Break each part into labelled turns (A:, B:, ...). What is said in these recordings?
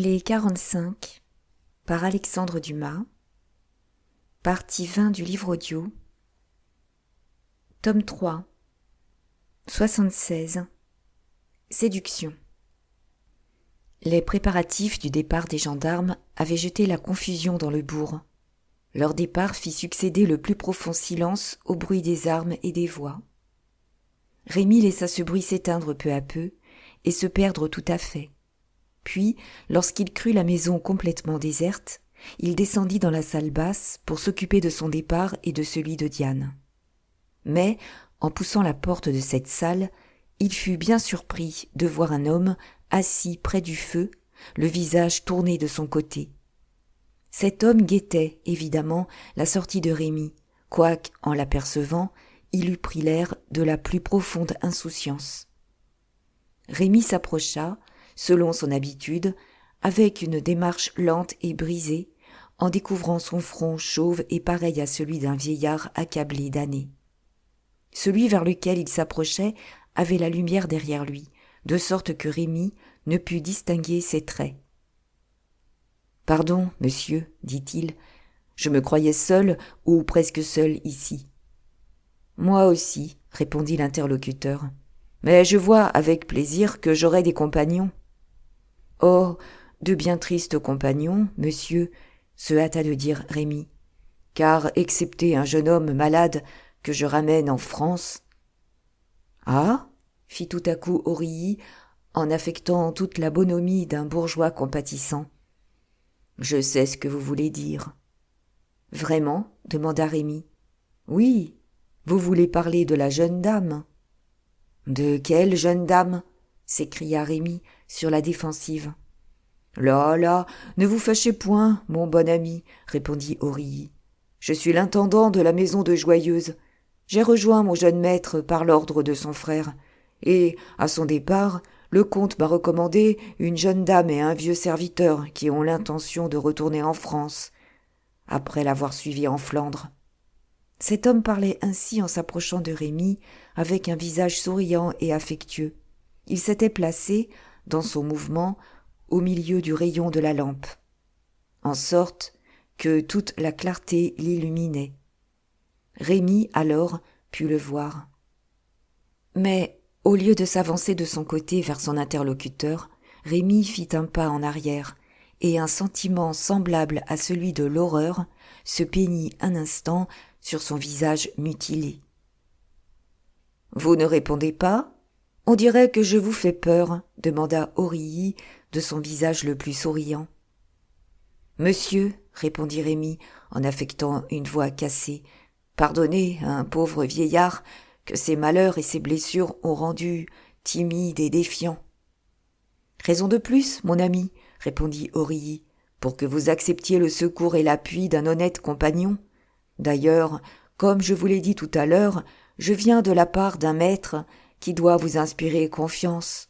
A: Les 45 par Alexandre Dumas. Partie 20 du livre audio. Tome 3. 76. Séduction. Les préparatifs du départ des gendarmes avaient jeté la confusion dans le bourg. Leur départ fit succéder le plus profond silence au bruit des armes et des voix. Rémi laissa ce bruit s'éteindre peu à peu et se perdre tout à fait. Puis, lorsqu'il crut la maison complètement déserte, il descendit dans la salle basse pour s'occuper de son départ et de celui de Diane. Mais, en poussant la porte de cette salle, il fut bien surpris de voir un homme assis près du feu, le visage tourné de son côté. Cet homme guettait, évidemment, la sortie de Rémi, quoique, en l'apercevant, il eût pris l'air de la plus profonde insouciance. Rémi s'approcha, selon son habitude, avec une démarche lente et brisée, en découvrant son front chauve et pareil à celui d'un vieillard accablé d'années. Celui vers lequel il s'approchait avait la lumière derrière lui, de sorte que Rémi ne put distinguer ses traits. « Pardon, monsieur, dit-il, je me croyais seul ou presque seul ici. »« Moi aussi, répondit l'interlocuteur, mais je vois avec plaisir que j'aurai des compagnons. »« Oh, de bien tristes compagnons, monsieur, se hâta de dire Rémi, car excepté un jeune homme malade que je ramène en France. »« Ah » fit tout à coup Aurilly, en affectant toute la bonhomie d'un bourgeois compatissant. « Je sais ce que vous voulez dire. »« Vraiment » demanda Rémi. « Oui, vous voulez parler de la jeune dame. »« De quelle jeune dame ?» s'écria Rémi sur la défensive. « Là, là, ne vous fâchez point, mon bon ami, répondit Aurilly. Je suis l'intendant de la maison de Joyeuse. J'ai rejoint mon jeune maître par l'ordre de son frère, et, à son départ, le comte m'a recommandé une jeune dame et un vieux serviteur qui ont l'intention de retourner en France, après l'avoir suivi en Flandre. » Cet homme parlait ainsi en s'approchant de Rémi, avec un visage souriant et affectueux. Il s'était placé, dans son mouvement, au milieu du rayon de la lampe, en sorte que toute la clarté l'illuminait. Rémi, alors, put le voir. Mais, au lieu de s'avancer de son côté vers son interlocuteur, Rémi fit un pas en arrière, et un sentiment semblable à celui de l'horreur se peignit un instant sur son visage mutilé. « Vous ne répondez pas ? On dirait que je vous fais peur, » demanda Aurilly de son visage le plus souriant. « Monsieur, » répondit Rémi en affectant une voix cassée, « pardonnez à un pauvre vieillard que ses malheurs et ses blessures ont rendu timide et défiant. »« Raison de plus, mon ami, » répondit Aurilly, « pour que vous acceptiez le secours et l'appui d'un honnête compagnon. D'ailleurs, comme je vous l'ai dit tout à l'heure, je viens de la part d'un maître qui doit vous inspirer confiance. »«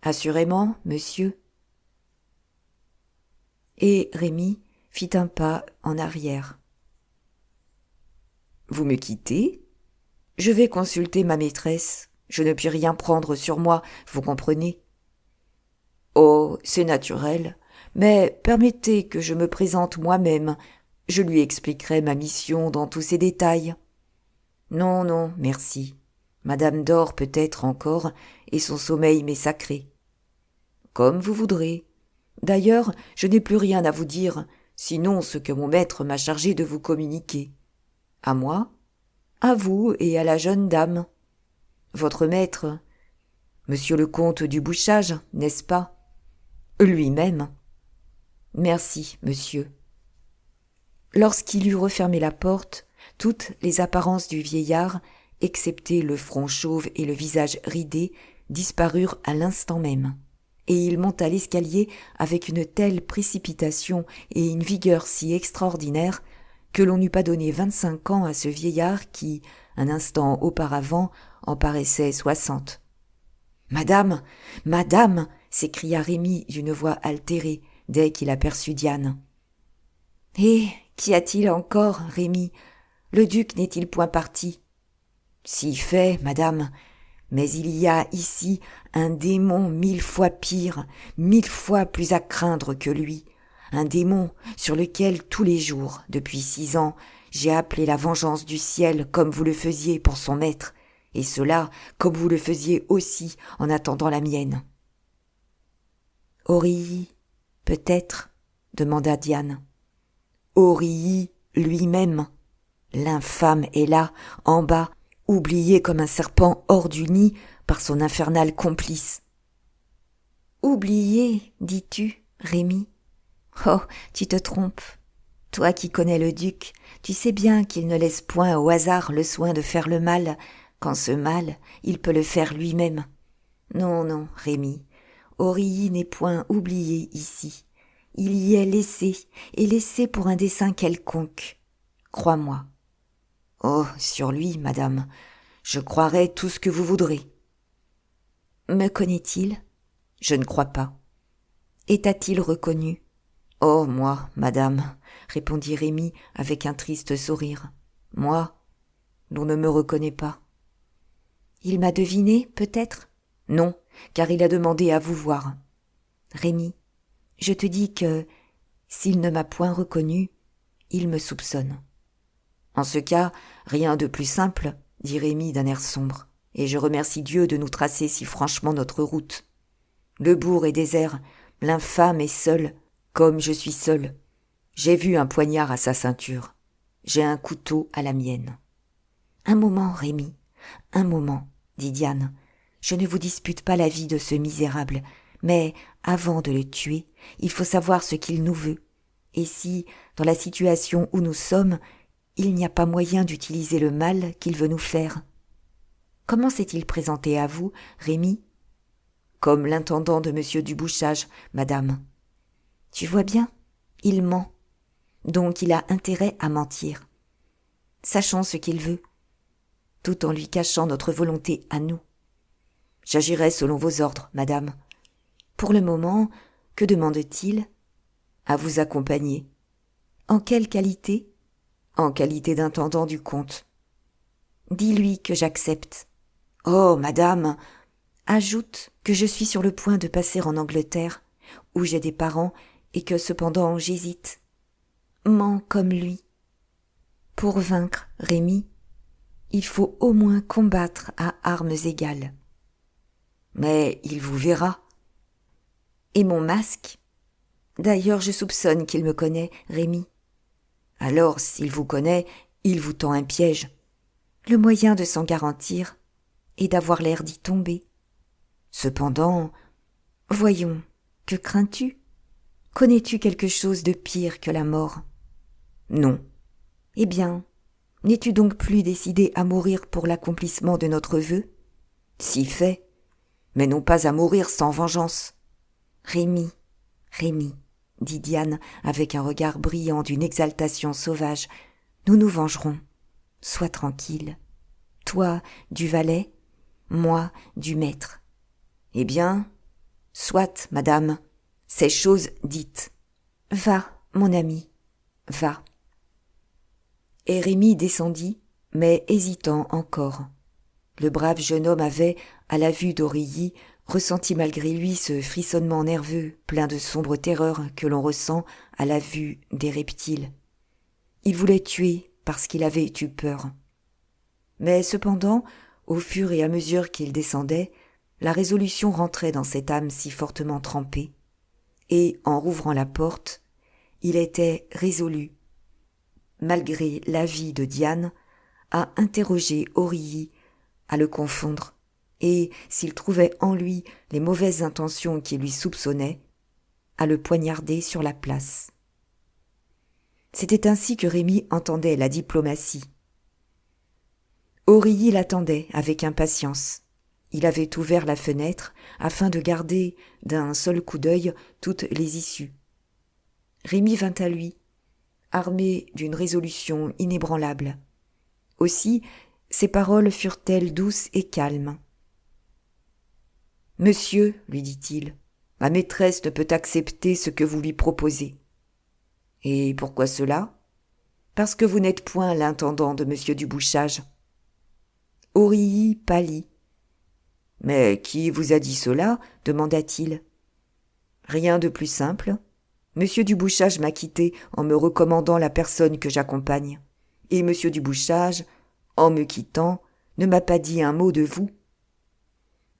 A: Assurément, monsieur. » Et Rémi fit un pas en arrière. « Vous me quittez ? Je vais consulter ma maîtresse. Je ne puis rien prendre sur moi, vous comprenez. »« Oh, c'est naturel, mais permettez que je me présente moi-même. Je lui expliquerai ma mission dans tous ses détails. »« Non, non, merci. Madame dort peut-être encore, et son sommeil m'est sacré. »« Comme vous voudrez. D'ailleurs, je n'ai plus rien à vous dire, sinon ce que mon maître m'a chargé de vous communiquer. À moi, à vous et à la jeune dame. Votre maître, monsieur le comte du Bouchage, n'est-ce pas ? Lui-même. Merci, monsieur. » Lorsqu'il eut refermé la porte, toutes les apparences du vieillard, excepté le front chauve et le visage ridé, disparurent à l'instant même. Et il monta l'escalier avec une telle précipitation et une vigueur si extraordinaire que l'on n'eût pas donné 25 ans à ce vieillard qui, un instant auparavant, en paraissait 60. « Madame, madame !» s'écria Rémi d'une voix altérée dès qu'il aperçut Diane. « Eh, qu'y a-t-il encore, Rémi ? Le duc n'est-il point parti ? »« Si fait, madame, Mais il y a ici un démon 1000 fois pire, 1000 fois plus à craindre que lui. Un démon sur lequel tous les jours, depuis 6 ans, j'ai appelé la vengeance du ciel comme vous le faisiez pour son maître, et cela comme vous le faisiez aussi en attendant la mienne. Orii, peut-être, demanda Diane. Orii lui-même. L'infâme est là, en bas, oublié comme un serpent hors du nid par son infernal complice. Oublié, dis-tu, Rémi? Oh, tu te trompes. Toi qui connais le duc, tu sais bien qu'il ne laisse point au hasard le soin de faire le mal, quand ce mal, il peut le faire lui-même. Non, non, Rémi, Orilly n'est point oublié ici. Il y est laissé, et laissé pour un dessein quelconque. Crois-moi. Oh, sur lui, madame, je croirai tout ce que vous voudrez. Me connaît-il? Je ne crois pas. Et t'a-t-il reconnu? Oh, moi, madame, répondit Rémi avec un triste sourire. Moi, l'on ne me reconnaît pas. Il m'a deviné, peut-être? Non, car il a demandé à vous voir. Rémi, je te dis que, s'il ne m'a point reconnu, il me soupçonne. En ce cas, rien de plus simple, dit Rémi d'un air sombre, et je remercie Dieu de nous tracer si franchement notre route. Le bourg est désert, l'infâme est seul, comme je suis seul. J'ai vu un poignard à sa ceinture. J'ai un couteau à la mienne. Un moment, Rémi, un moment, dit Diane. Je ne vous dispute pas la vie de ce misérable, mais avant de le tuer, il faut savoir ce qu'il nous veut. Et si, dans la situation où nous sommes, il n'y a pas moyen d'utiliser le mal qu'il veut nous faire. Comment s'est-il présenté à vous, Rémi? Comme l'intendant de monsieur Dubouchage, madame. Tu vois bien, il ment. Donc il a intérêt à mentir. Sachons ce qu'il veut, tout en lui cachant notre volonté à nous. J'agirai selon vos ordres, madame. Pour le moment, que demande-t-il? À vous accompagner. En quelle qualité? En qualité d'intendant du comte. Dis-lui que j'accepte. Oh, madame! Ajoute que je suis sur le point de passer en Angleterre, où j'ai des parents et que cependant j'hésite. Mens comme lui. Pour vaincre Rémi, il faut au moins combattre à armes égales. Mais il vous verra. Et mon masque? D'ailleurs, je soupçonne qu'il me connaît, Rémi. Alors, s'il vous connaît, il vous tend un piège. Le moyen de s'en garantir est d'avoir l'air d'y tomber. Cependant, voyons, que crains-tu? Connais-tu quelque chose de pire que la mort? Non. Eh bien, n'es-tu donc plus décidé à mourir pour l'accomplissement de notre vœu? Si fait, mais non pas à mourir sans vengeance. Rémi, Rémi, dit Diane avec un regard brillant d'une exaltation sauvage, nous nous vengerons. Sois tranquille. Toi, du valet, moi, du maître. Eh bien, soit, madame, ces choses dites. Va, mon ami, va. Et Rémi descendit, mais hésitant encore. Le brave jeune homme avait, à la vue d'Orilly, ressenti malgré lui ce frissonnement nerveux, plein de sombre terreur que l'on ressent à la vue des reptiles. Il voulait tuer parce qu'il avait eu peur. Mais cependant, au fur et à mesure qu'il descendait, la résolution rentrait dans cette âme si fortement trempée, et, en rouvrant la porte, il était résolu, malgré l'avis de Diane, à interroger Orilly, à le confondre, et, s'il trouvait en lui les mauvaises intentions qui lui soupçonnaient, à le poignarder sur la place. C'était ainsi que Rémi entendait la diplomatie. Orilly l'attendait avec impatience. Il avait ouvert la fenêtre afin de garder d'un seul coup d'œil toutes les issues. Rémi vint à lui, armé d'une résolution inébranlable. Aussi, ses paroles furent-elles douces et calmes. « Monsieur, lui dit-il, ma maîtresse ne peut accepter ce que vous lui proposez. »« Et pourquoi cela ? » ?»« Parce que vous n'êtes point l'intendant de monsieur Dubouchage. » Orilly pâlit. Mais qui vous a dit cela ? Demanda-t-il. Rien de plus simple. Monsieur Dubouchage m'a quitté en me recommandant la personne que j'accompagne. Et monsieur Dubouchage, en me quittant, ne m'a pas dit un mot de vous.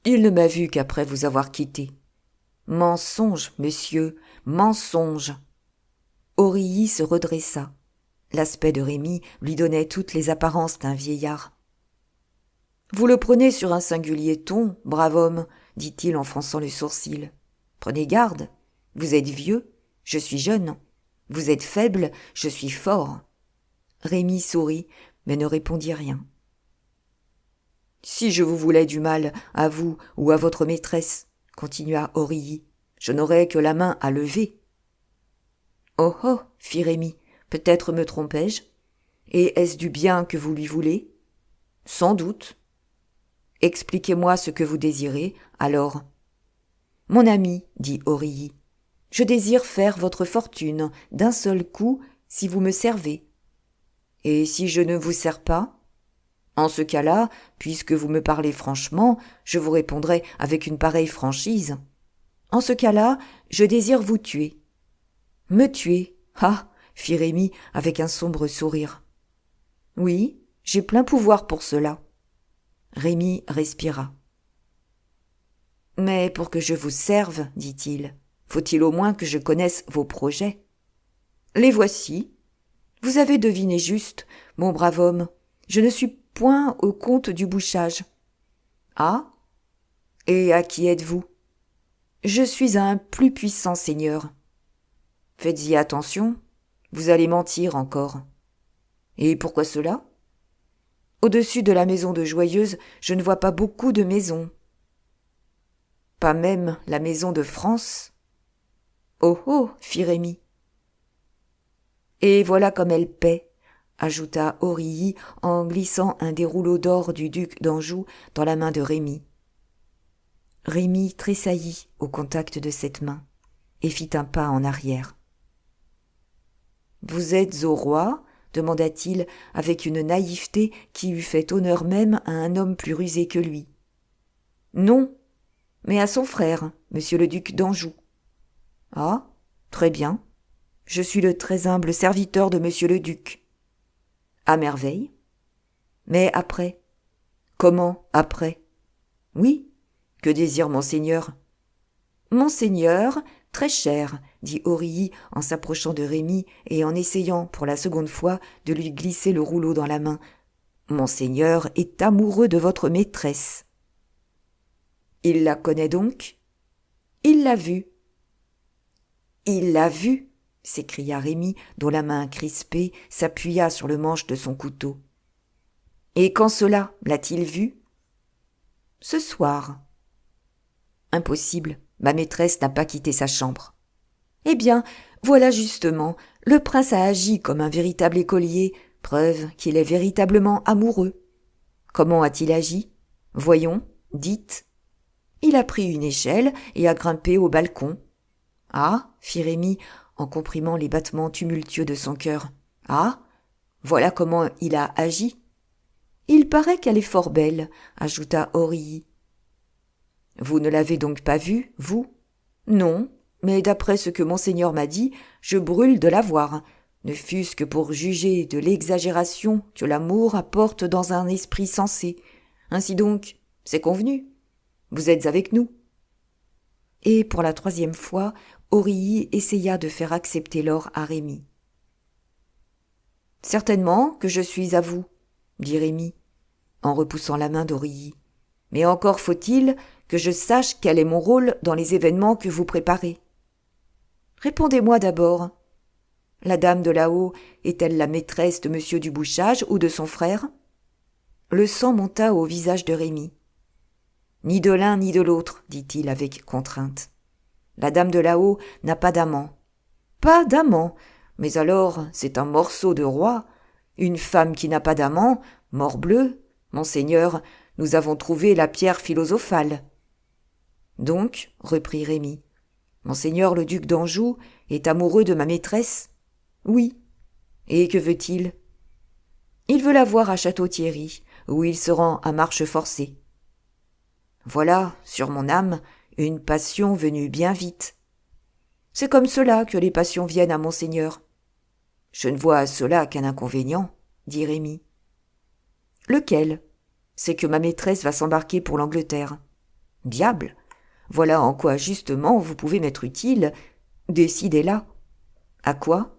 A: Il ne m'a vu qu'après vous avoir quitté. Mensonge, monsieur, mensonge. Aurilly se redressa. L'aspect de Rémy lui donnait toutes les apparences d'un vieillard. « Vous le prenez sur un singulier ton, brave homme, dit-il en fronçant le sourcil. Prenez garde, vous êtes vieux, je suis jeune. Vous êtes faible, je suis fort. » Rémy sourit, mais ne répondit rien. « Si je vous voulais du mal, à vous ou à votre maîtresse, continua Aurilly, je n'aurais que la main à lever. »« Oh oh, fit Rémy, peut-être me trompais-je. Et est-ce du bien que vous lui voulez ? Sans doute. Expliquez-moi ce que vous désirez, alors. »« Mon ami, dit Aurilly, je désire faire votre fortune d'un seul coup si vous me servez. Et si je ne vous sers pas ? En ce cas-là, puisque vous me parlez franchement, je vous répondrai avec une pareille franchise. En ce cas-là, je désire vous tuer. »« Me tuer ? Ah !» fit Rémy avec un sombre sourire. « Oui, j'ai plein pouvoir pour cela. » Rémy respira. « Mais pour que je vous serve, dit-il, faut-il au moins que je connaisse vos projets. Les voici. Vous avez deviné juste, mon brave homme, je ne suis point au comte Dubouchage. »« Ah ? Et à qui êtes-vous ? » ?»« Je suis un plus puissant seigneur. »« Faites-y attention, vous allez mentir encore. »« Et pourquoi cela ? » ?»« Au-dessus de la maison de Joyeuse, je ne vois pas beaucoup de maisons. »« Pas même la maison de France ? » ?»« Oh oh, fit Rémy. »« Et voilà comme elle paie, » ajouta Aurilly en glissant un des rouleaux d'or du duc d'Anjou dans la main de Rémy. Rémy tressaillit au contact de cette main et fit un pas en arrière. « Vous êtes au roi ? » demanda-t-il avec une naïveté qui eût fait honneur même à un homme plus rusé que lui. « Non, mais à son frère, monsieur le duc d'Anjou. »« Ah, très bien. Je suis le très humble serviteur de monsieur le duc. »« À merveille. Mais après ? » ?»« Comment après ? » ?»« Oui, que désire monseigneur ? » ?»« Monseigneur, très cher, » dit Aurilly en s'approchant de Rémy et en essayant, pour la seconde fois, de lui glisser le rouleau dans la main. « Monseigneur est amoureux de votre maîtresse. »« Il la connaît donc ? » ?»« Il l'a vue. »« Il l'a vue !» s'écria Rémy, dont la main crispée s'appuya sur le manche de son couteau. « Et quand cela l'a-t-il vue ? » ?»« Ce soir. »« Impossible, ma maîtresse n'a pas quitté sa chambre. »« Eh bien, voilà justement, le prince a agi comme un véritable écolier, preuve qu'il est véritablement amoureux. Comment a-t-il agi ? Voyons, dites. » Il a pris une échelle et a grimpé au balcon. « Ah !» fit Rémy, en comprimant les battements tumultueux de son cœur. « Ah ! Voilà comment il a agi. »« Il paraît qu'elle est fort belle, » ajouta Aurilly. « Vous ne l'avez donc pas vue, vous ? » ?»« Non, mais d'après ce que monseigneur m'a dit, je brûle de la voir, ne fût-ce que pour juger de l'exagération que l'amour apporte dans un esprit sensé. Ainsi donc, c'est convenu. Vous êtes avec nous. » Et pour la 3e fois, Aurilly essaya de faire accepter l'or à Rémy. « Certainement que je suis à vous, » dit Rémy, en repoussant la main d'Aurilly. « Mais encore faut-il que je sache quel est mon rôle dans les événements que vous préparez. Répondez-moi d'abord. La dame de là-haut est-elle la maîtresse de monsieur Dubouchage ou de son frère ? » Le sang monta au visage de Rémy. « Ni de l'un ni de l'autre, dit-il avec contrainte. La dame de là-haut n'a pas d'amant. »« Pas d'amant ? Mais alors, c'est un morceau de roi. Une femme qui n'a pas d'amant, morbleu, monseigneur, nous avons trouvé la pierre philosophale. »« Donc, reprit Rémy, monseigneur le duc d'Anjou est amoureux de ma maîtresse ? » ?»« Oui. Et que veut-il ? » ?»« Il veut la voir à Château-Thierry, où il se rend à marche forcée. » Voilà, sur mon âme, une passion venue bien vite. C'est comme cela que les passions viennent à monseigneur. Je ne vois à cela qu'un inconvénient, dit Rémi. Lequel? C'est que ma maîtresse va s'embarquer pour l'Angleterre. Diable! Voilà en quoi, justement, vous pouvez m'être utile. Décidez-la. À quoi?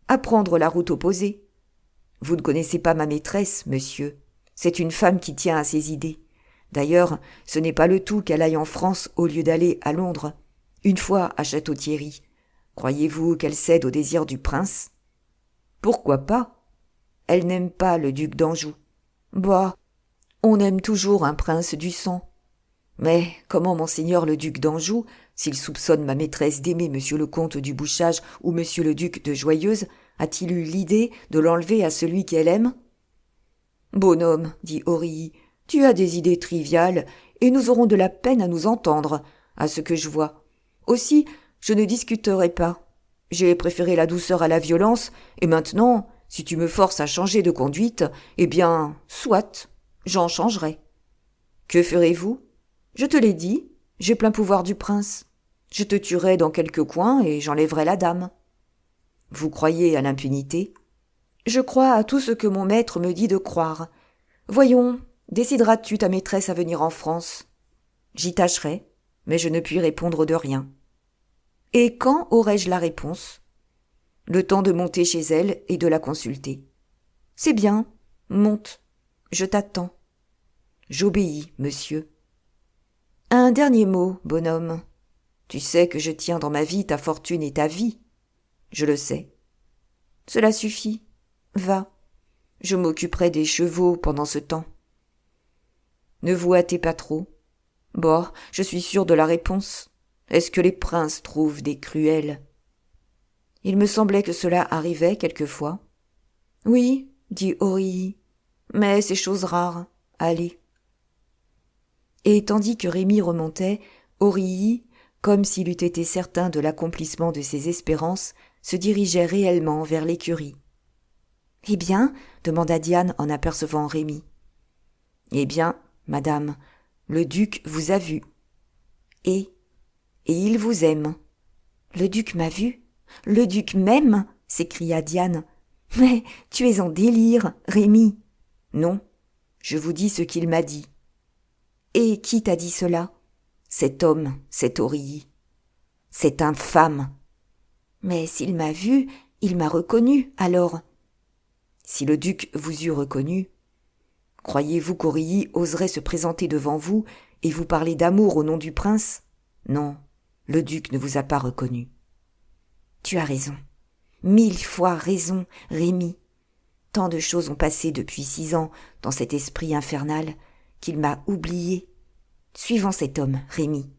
A: À prendre la route opposée. Vous ne connaissez pas ma maîtresse, monsieur. C'est une femme qui tient à ses idées. D'ailleurs, ce n'est pas le tout qu'elle aille en France au lieu d'aller à Londres. Une fois à Château-Thierry. Croyez-vous qu'elle cède au désir du prince? Pourquoi pas? Elle n'aime pas le duc d'Anjou. Bah, on aime toujours un prince du sang. Mais comment monseigneur le duc d'Anjou, s'il soupçonne ma maîtresse d'aimer monsieur le comte du Bouchage ou monsieur le duc de Joyeuse, a-t-il eu l'idée de l'enlever à celui qu'elle aime? Bonhomme, dit Aurilly, tu as des idées triviales, et nous aurons de la peine à nous entendre, à ce que je vois. Aussi, je ne discuterai pas. J'ai préféré la douceur à la violence, et maintenant, si tu me forces à changer de conduite, eh bien, soit, j'en changerai. Que ferez-vous? Je te l'ai dit, j'ai plein pouvoir du prince. Je te tuerai dans quelque coin et j'enlèverai la dame. Vous croyez à l'impunité? Je crois à tout ce que mon maître me dit de croire. Voyons, décideras-tu ta maîtresse à venir en France? J'y tâcherai, mais je ne puis répondre de rien. Et quand aurai-je la réponse? Le temps de monter chez elle et de la consulter. C'est bien, monte, je t'attends. J'obéis, monsieur. Un dernier mot, bonhomme. Tu sais que je tiens dans ma vie ta fortune et ta vie. Je le sais. Cela suffit. Va. Je m'occuperai des chevaux pendant ce temps. Ne vous hâtez pas trop. Bon, je suis sûr de la réponse. Est-ce que les princes trouvent des cruels? Il me semblait que cela arrivait quelquefois. Oui, dit Aurilly, mais c'est chose rare. Allez. Et tandis que Rémi remontait, Aurilly, comme s'il eût été certain de l'accomplissement de ses espérances, se dirigeait réellement vers l'écurie. « Eh bien » demanda Diane en apercevant Rémi. « Eh bien, madame, le duc vous a vu. Et il vous aime. »« Le duc m'a vu? Le duc m'aime » s'écria Diane. « Mais tu es en délire, Rémi. »« Non, je vous dis ce qu'il m'a dit. » Et qui t'a dit cela? Cet homme, cet Aurilly. Cette infâme. Mais s'il m'a vu, il m'a reconnu, alors. Si le duc vous eût reconnu, croyez-vous qu'Aurilly oserait se présenter devant vous et vous parler d'amour au nom du prince? Non, le duc ne vous a pas reconnu. Tu as raison. 1000 fois raison, Rémi. Tant de choses ont passé depuis 6 ans dans cet esprit infernal qu'il m'a oublié. Suivons cet homme, Rémi.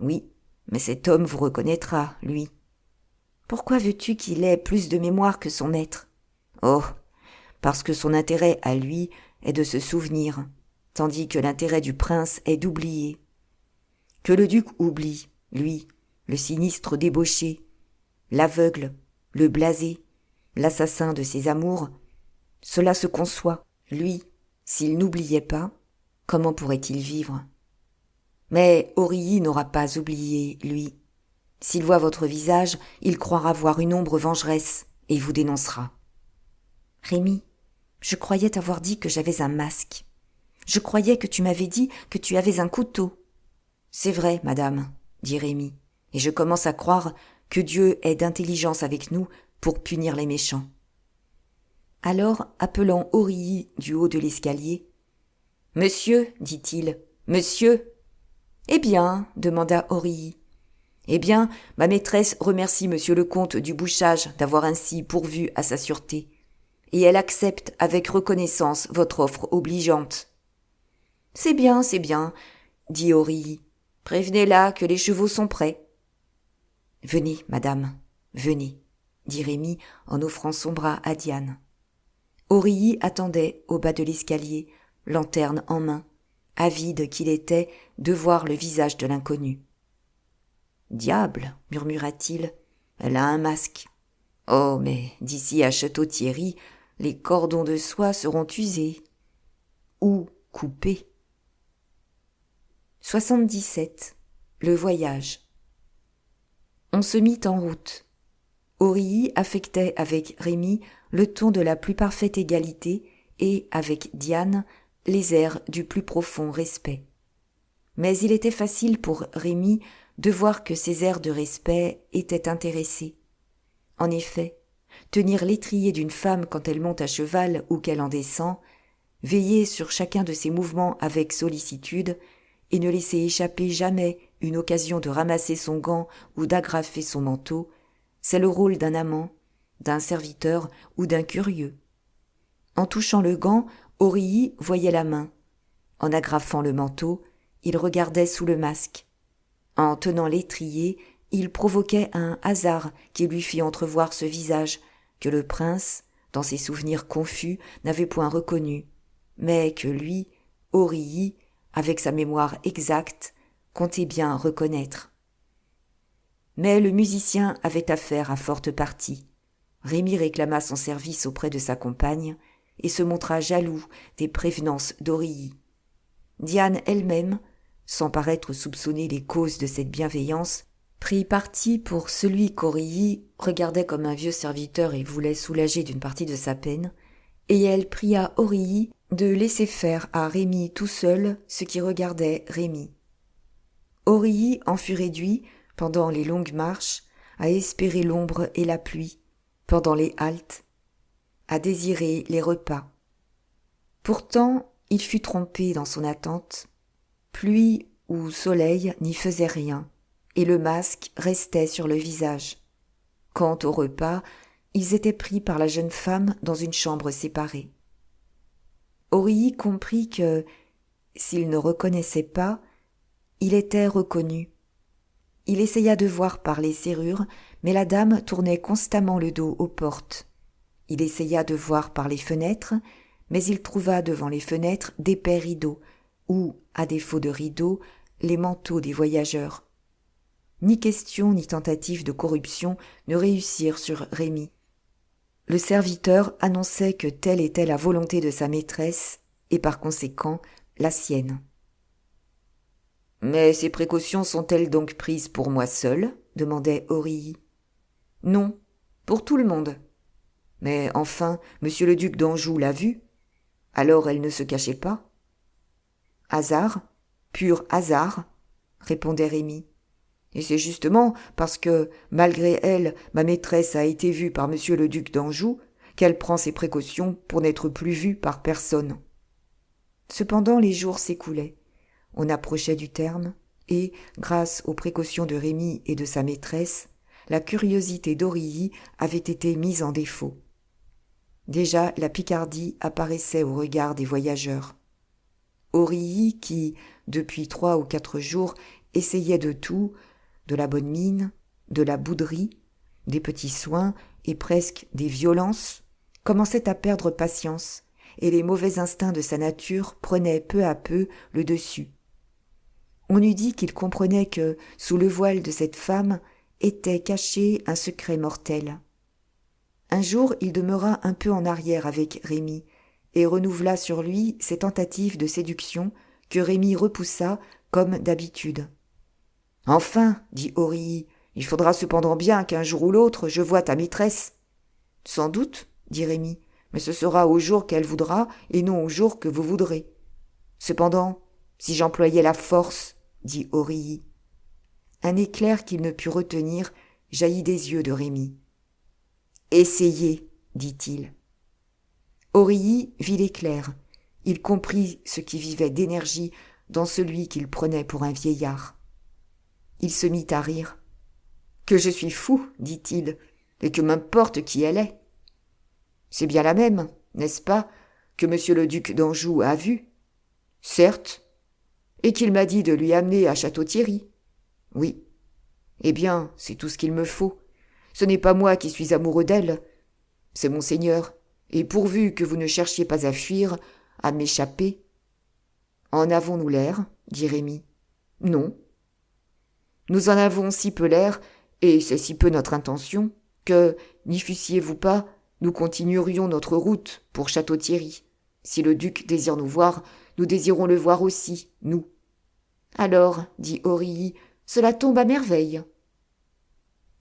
A: Oui, mais cet homme vous reconnaîtra, lui. Pourquoi veux-tu qu'il ait plus de mémoire que son maître? Oh, parce que son intérêt à lui est de se souvenir, tandis que l'intérêt du prince est d'oublier. Que le duc oublie, lui, le sinistre débauché, l'aveugle, le blasé, l'assassin de ses amours, cela se conçoit, lui, s'il n'oubliait pas, comment pourrait-il vivre? Mais Aurilly n'aura pas oublié, lui. S'il voit votre visage, il croira voir une ombre vengeresse et vous dénoncera. Rémi, je croyais t'avoir dit que j'avais un masque. Je croyais que tu m'avais dit que tu avais un couteau. C'est vrai, madame, dit Rémi, et je commence à croire que Dieu est d'intelligence avec nous pour punir les méchants. Alors, appelant Aurilly du haut de l'escalier, « Monsieur, dit-il, monsieur !»« Eh bien, demanda Aurilly. « Eh bien, ma maîtresse remercie monsieur le comte du Bouchage d'avoir ainsi pourvu à sa sûreté, et elle accepte avec reconnaissance votre offre obligeante. »« C'est bien, dit Aurilly. « Prévenez-la que les chevaux sont prêts. »« Venez, madame, venez, » dit Rémi en offrant son bras à Diane. Aurilly attendait au bas de l'escalier, lanterne en main, avide qu'il était de voir le visage de l'inconnu. « Diable, murmura-t-il, elle a un masque. Oh, mais d'ici à Château-Thierry, les cordons de soie seront usés. Ou coupés. » 77. Le voyage. On se mit en route. Aurilly affectait avec Rémy le ton de la plus parfaite égalité et, avec Diane, les airs du plus profond respect. Mais il était facile pour Rémy de voir que ces airs de respect étaient intéressés. En effet, tenir l'étrier d'une femme quand elle monte à cheval ou qu'elle en descend, veiller sur chacun de ses mouvements avec sollicitude et ne laisser échapper jamais une occasion de ramasser son gant ou d'agrafer son manteau, c'est le rôle d'un amant, d'un serviteur ou d'un curieux. En touchant le gant, Aurilly voyait la main. En agrafant le manteau, il regardait sous le masque. En tenant l'étrier, il provoquait un hasard qui lui fit entrevoir ce visage que le prince, dans ses souvenirs confus, n'avait point reconnu, mais que lui, Aurilly, avec sa mémoire exacte, comptait bien reconnaître. Mais le musicien avait affaire à forte partie. Rémy réclama son service auprès de sa compagne et se montra jaloux des prévenances d'Aurilly. Diane elle-même, sans paraître soupçonner les causes de cette bienveillance, prit parti pour celui qu'Aurilly regardait comme un vieux serviteur et voulait soulager d'une partie de sa peine, et elle pria Aurilly de laisser faire à Rémy tout seul ce qui regardait Rémy. Aurilly en fut réduit, pendant les longues marches, à espérer l'ombre et la pluie, pendant les haltes, à désirer les repas. Pourtant, il fut trompé dans son attente. Pluie ou soleil n'y faisait rien, et le masque restait sur le visage. Quant au repas, ils étaient pris par la jeune femme dans une chambre séparée. Aurilly comprit que, s'il ne reconnaissait pas, il était reconnu. Il essaya de voir par les serrures, mais la dame tournait constamment le dos aux portes. Il essaya de voir par les fenêtres, mais il trouva devant les fenêtres d'épais rideaux, ou, à défaut de rideaux, les manteaux des voyageurs. Ni question ni tentative de corruption ne réussirent sur Rémy. Le serviteur annonçait que telle était la volonté de sa maîtresse, et par conséquent la sienne. « Mais ces précautions sont-elles donc prises pour moi seule ?» demandait Aurilly. « Non, pour tout le monde. Mais enfin, monsieur le duc d'Anjou l'a vue. Alors elle ne se cachait pas. »« Hasard, pur hasard, » répondait Rémy. « Et c'est justement parce que, malgré elle, ma maîtresse a été vue par monsieur le duc d'Anjou, qu'elle prend ses précautions pour n'être plus vue par personne. » Cependant les jours s'écoulaient. On approchait du terme, et, grâce aux précautions de Rémy et de sa maîtresse, la curiosité d'Aurilly avait été mise en défaut. Déjà la Picardie apparaissait au regard des voyageurs. Aurilly, qui, depuis 3 ou 4 jours, essayait de tout, de la bonne mine, de la bouderie, des petits soins et presque des violences, commençait à perdre patience, et les mauvais instincts de sa nature prenaient peu à peu le dessus. On eût dit qu'il comprenait que, sous le voile de cette femme, était caché un secret mortel. Un jour, il demeura un peu en arrière avec Rémy, et renouvela sur lui ses tentatives de séduction que Rémy repoussa comme d'habitude. « Enfin, dit Aurilly, il faudra cependant bien qu'un jour ou l'autre je voie ta maîtresse. »« Sans doute, dit Rémy, mais ce sera au jour qu'elle voudra et non au jour que vous voudrez. Cependant, si j'employais la force, dit Aurilly. » Un éclair qu'il ne put retenir jaillit des yeux de Rémy. « Essayez, dit-il. » Aurilly vit l'éclair. Il comprit ce qui vivait d'énergie dans celui qu'il prenait pour un vieillard. Il se mit à rire. « Que je suis fou, dit-il, et que m'importe qui elle est. C'est bien la même, n'est-ce pas, que monsieur le duc d'Anjou a vue ? Certes. Et qu'il m'a dit de lui amener à Château-Thierry. Oui. Eh bien, c'est tout ce qu'il me faut. Ce n'est pas moi qui suis amoureux d'elle, c'est monseigneur, et pourvu que vous ne cherchiez pas à fuir, à m'échapper. »« En avons-nous l'air ?» dit Rémy. « Non. »« Nous en avons si peu l'air, et c'est si peu notre intention, que, n'y fussiez-vous pas, nous continuerions notre route pour Château-Thierry. Si le duc désire nous voir, nous désirons le voir aussi, nous. » Alors, dit Aurilly, cela tombe à merveille.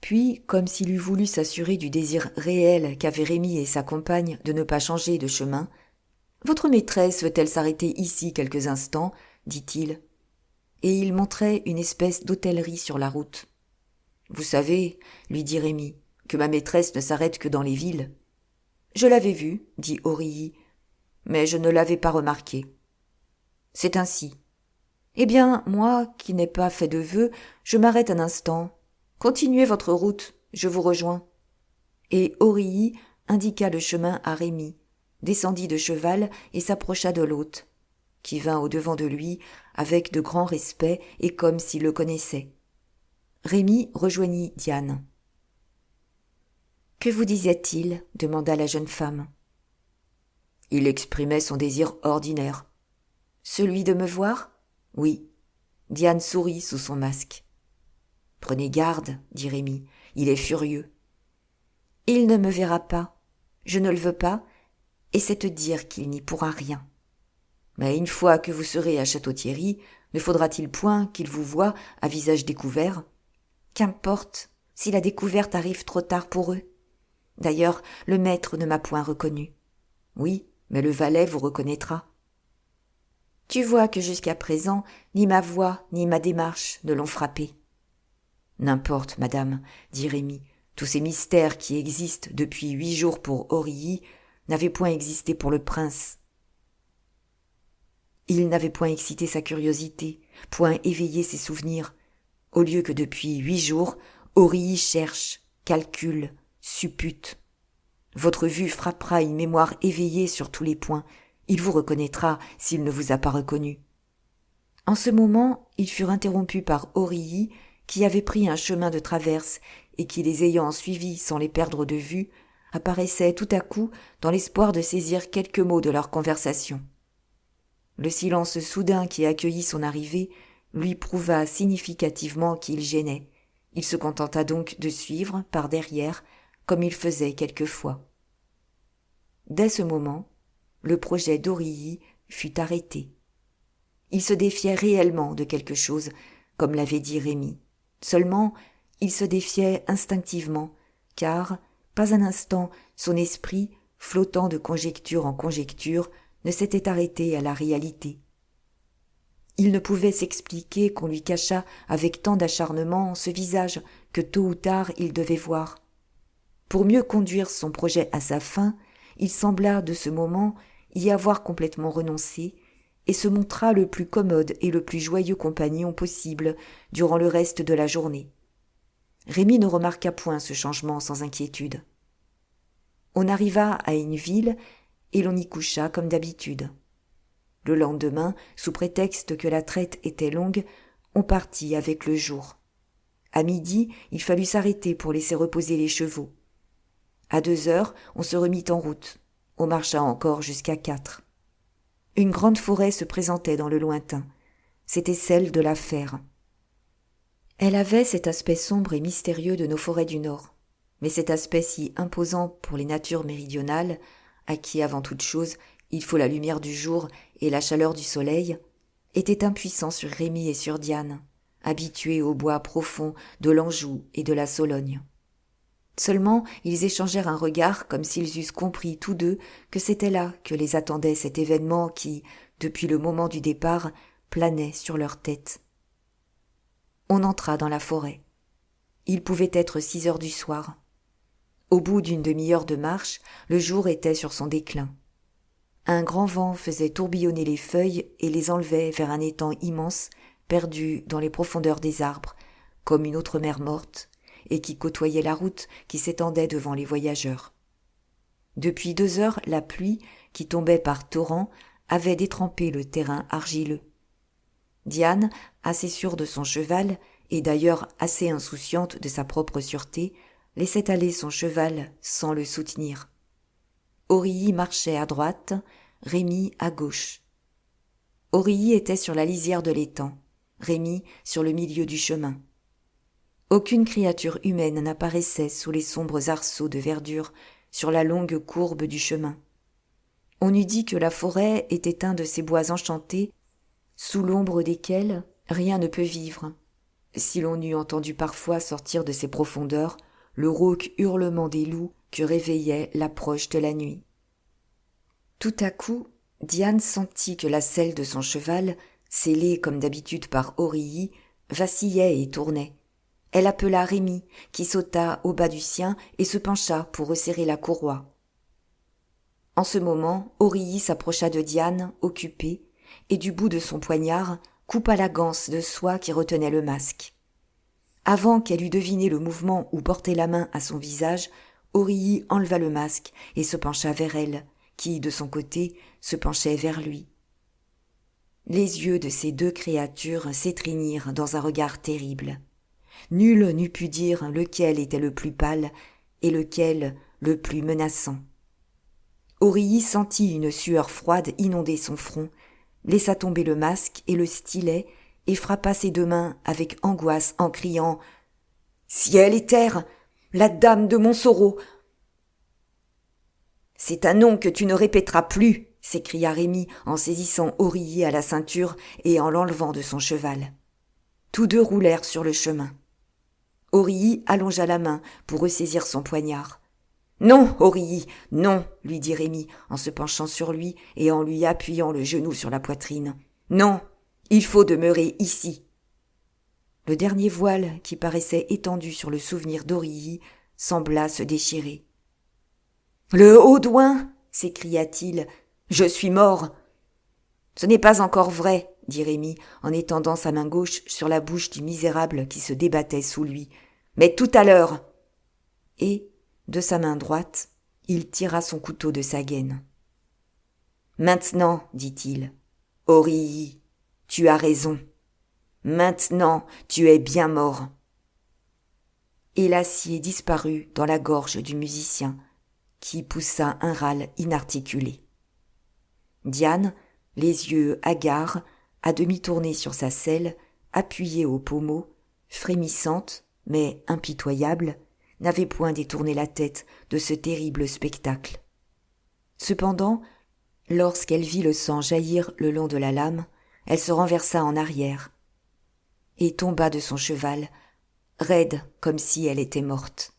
A: Puis, comme s'il eût voulu s'assurer du désir réel qu'avaient Rémi et sa compagne de ne pas changer de chemin, « Votre maîtresse veut-elle s'arrêter ici quelques instants ?» dit-il. Et il montrait une espèce d'hôtellerie sur la route. « Vous savez, lui dit Rémi, que ma maîtresse ne s'arrête que dans les villes. »« Je l'avais vu, dit Aurilly, mais je ne l'avais pas remarqué. »« C'est ainsi. Eh bien, moi, qui n'ai pas fait de vœux, je m'arrête un instant. Continuez votre route, je vous rejoins. » Et Aurilly indiqua le chemin à Rémi, descendit de cheval et s'approcha de l'hôte, qui vint au-devant de lui avec de grands respects et comme s'il le connaissait. Rémi rejoignit Diane. « Que vous disait-il » demanda la jeune femme. Il exprimait son désir ordinaire. « Celui de me voir ?»« Oui. » Diane sourit sous son masque. « Prenez garde, dit Rémi, il est furieux. »« Il ne me verra pas. Je ne le veux pas, et c'est te dire qu'il n'y pourra rien. Mais une fois que vous serez à Château-Thierry, ne faudra-t-il point qu'il vous voie à visage découvert ? Qu'importe, si la découverte arrive trop tard pour eux. D'ailleurs, le maître ne m'a point reconnu. Oui, mais le valet vous reconnaîtra. Tu vois que jusqu'à présent, ni ma voix ni ma démarche ne l'ont frappé. N'importe, madame, dit Rémi, tous ces mystères qui existent depuis 8 jours pour Aurilly n'avaient point existé pour le prince. Il n'avait point excité sa curiosité, point éveillé ses souvenirs, au lieu que depuis 8 jours, Aurilly cherche, calcule, suppute. Votre vue frappera une mémoire éveillée sur tous les points. Il vous reconnaîtra s'il ne vous a pas reconnu. En ce moment, ils furent interrompus par Aurilly, qui avait pris un chemin de traverse et qui, les ayant suivis sans les perdre de vue, apparaissait tout à coup dans l'espoir de saisir quelques mots de leur conversation. Le silence soudain qui accueillit son arrivée lui prouva significativement qu'il gênait. Il se contenta donc de suivre, par derrière, comme il faisait quelquefois. Dès ce moment, le projet d'Aurilly fut arrêté. Il se défiait réellement de quelque chose, comme l'avait dit Rémi. Seulement, il se défiait instinctivement, car, pas un instant, son esprit, flottant de conjecture en conjecture, ne s'était arrêté à la réalité. Il ne pouvait s'expliquer qu'on lui cachât avec tant d'acharnement ce visage que tôt ou tard il devait voir. Pour mieux conduire son projet à sa fin, il sembla de ce moment y avoir complètement renoncé et se montra le plus commode et le plus joyeux compagnon possible durant le reste de la journée. Rémi ne remarqua point ce changement sans inquiétude. On arriva à une ville et l'on y coucha comme d'habitude. Le lendemain, sous prétexte que la traite était longue, on partit avec le jour. À midi, il fallut s'arrêter pour laisser reposer les chevaux. À 2 heures, on se remit en route. On marcha encore jusqu'à 4. Une grande forêt se présentait dans le lointain. C'était celle de la Fère. Elle avait cet aspect sombre et mystérieux de nos forêts du Nord, mais cet aspect si imposant pour les natures méridionales, à qui avant toute chose il faut la lumière du jour et la chaleur du soleil, était impuissant sur Rémi et sur Diane, habitués aux bois profonds de l'Anjou et de la Sologne. Seulement, ils échangèrent un regard comme s'ils eussent compris tous deux que c'était là que les attendait cet événement qui, depuis le moment du départ, planait sur leur tête. On entra dans la forêt. Il pouvait être 6 heures du soir. Au bout d'une demi-heure de marche, le jour était sur son déclin. Un grand vent faisait tourbillonner les feuilles et les enlevait vers un étang immense, perdu dans les profondeurs des arbres, comme une autre mer morte, et qui côtoyait la route qui s'étendait devant les voyageurs. Depuis 2 heures, la pluie, qui tombait par torrents, avait détrempé le terrain argileux. Diane, assez sûre de son cheval, et d'ailleurs assez insouciante de sa propre sûreté, laissait aller son cheval sans le soutenir. Aurilly marchait à droite, Rémi à gauche. Aurilly était sur la lisière de l'étang, Rémi sur le milieu du chemin. Aucune créature humaine n'apparaissait sous les sombres arceaux de verdure sur la longue courbe du chemin. On eût dit que la forêt était un de ces bois enchantés sous l'ombre desquels Rien ne peut vivre. Si l'on eût entendu parfois sortir de ces profondeurs le rauque hurlement des loups que réveillait l'approche de la nuit. Tout à coup, Diane sentit que la selle de son cheval, scellée comme d'habitude par Aurilly, vacillait et tournait. Elle appela Rémi, qui sauta au bas du sien et se pencha pour resserrer la courroie. En ce moment, Aurilly s'approcha de Diane, occupée, et du bout de son poignard, coupa la ganse de soie qui retenait le masque. Avant qu'elle eût deviné le mouvement ou porté la main à son visage, Aurilly enleva le masque et se pencha vers elle, qui, de son côté, se penchait vers lui. Les yeux de ces deux créatures s'étreignirent dans un regard terrible. Nul n'eût pu dire lequel était le plus pâle et lequel le plus menaçant. Aurilly sentit une sueur froide inonder son front, laissa tomber le masque et le stylet et frappa ses deux mains avec angoisse en criant « Ciel et terre, la dame de Montsoreau !»« C'est un nom que tu ne répéteras plus !» s'écria Rémi en saisissant Aurilly à la ceinture et en l'enlevant de son cheval. Tous deux roulèrent sur le chemin. Aurilly allongea la main pour ressaisir son poignard. « Non, Aurilly, non !» lui dit Rémi en se penchant sur lui et en lui appuyant le genou sur la poitrine. « Non, il faut demeurer ici !» Le dernier voile qui paraissait étendu sur le souvenir d'Aurilly sembla se déchirer. « Le Haudouin !» s'écria-t-il. « Je suis mort !»« Ce n'est pas encore vrai !» dit Rémi en étendant sa main gauche sur la bouche du misérable qui se débattait sous lui. « Mais tout à l'heure !» Et, de sa main droite, il tira son couteau de sa gaine. « Maintenant, dit-il, Aurilly, tu as raison. Maintenant, tu es bien mort. » Et l'acier disparut dans la gorge du musicien, qui poussa un râle inarticulé. Diane, les yeux hagards, à demi tournée sur sa selle, appuyée au pommeau, frémissante, mais impitoyable, n'avait point détourné la tête de ce terrible spectacle. Cependant, lorsqu'elle vit le sang jaillir le long de la lame, elle se renversa en arrière et tomba de son cheval, raide comme si elle était morte.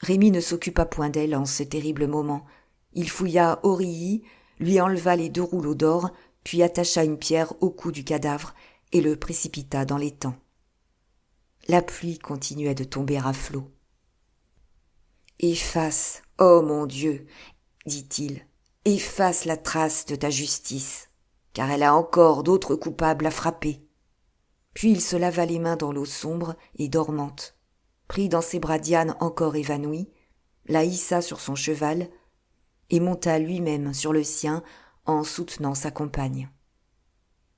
A: Rémi ne s'occupa point d'elle en ce terrible moment. Il fouilla Aurilly, lui enleva les 2 rouleaux d'or, puis attacha une pierre au cou du cadavre et le précipita dans l'étang. La pluie continuait de tomber à flots. « Efface, ô mon Dieu, dit-il, efface la trace de ta justice, car elle a encore d'autres coupables à frapper. » Puis il se lava les mains dans l'eau sombre et dormante, prit dans ses bras Diane encore évanouie, la hissa sur son cheval et monta lui-même sur le sien en soutenant sa compagne.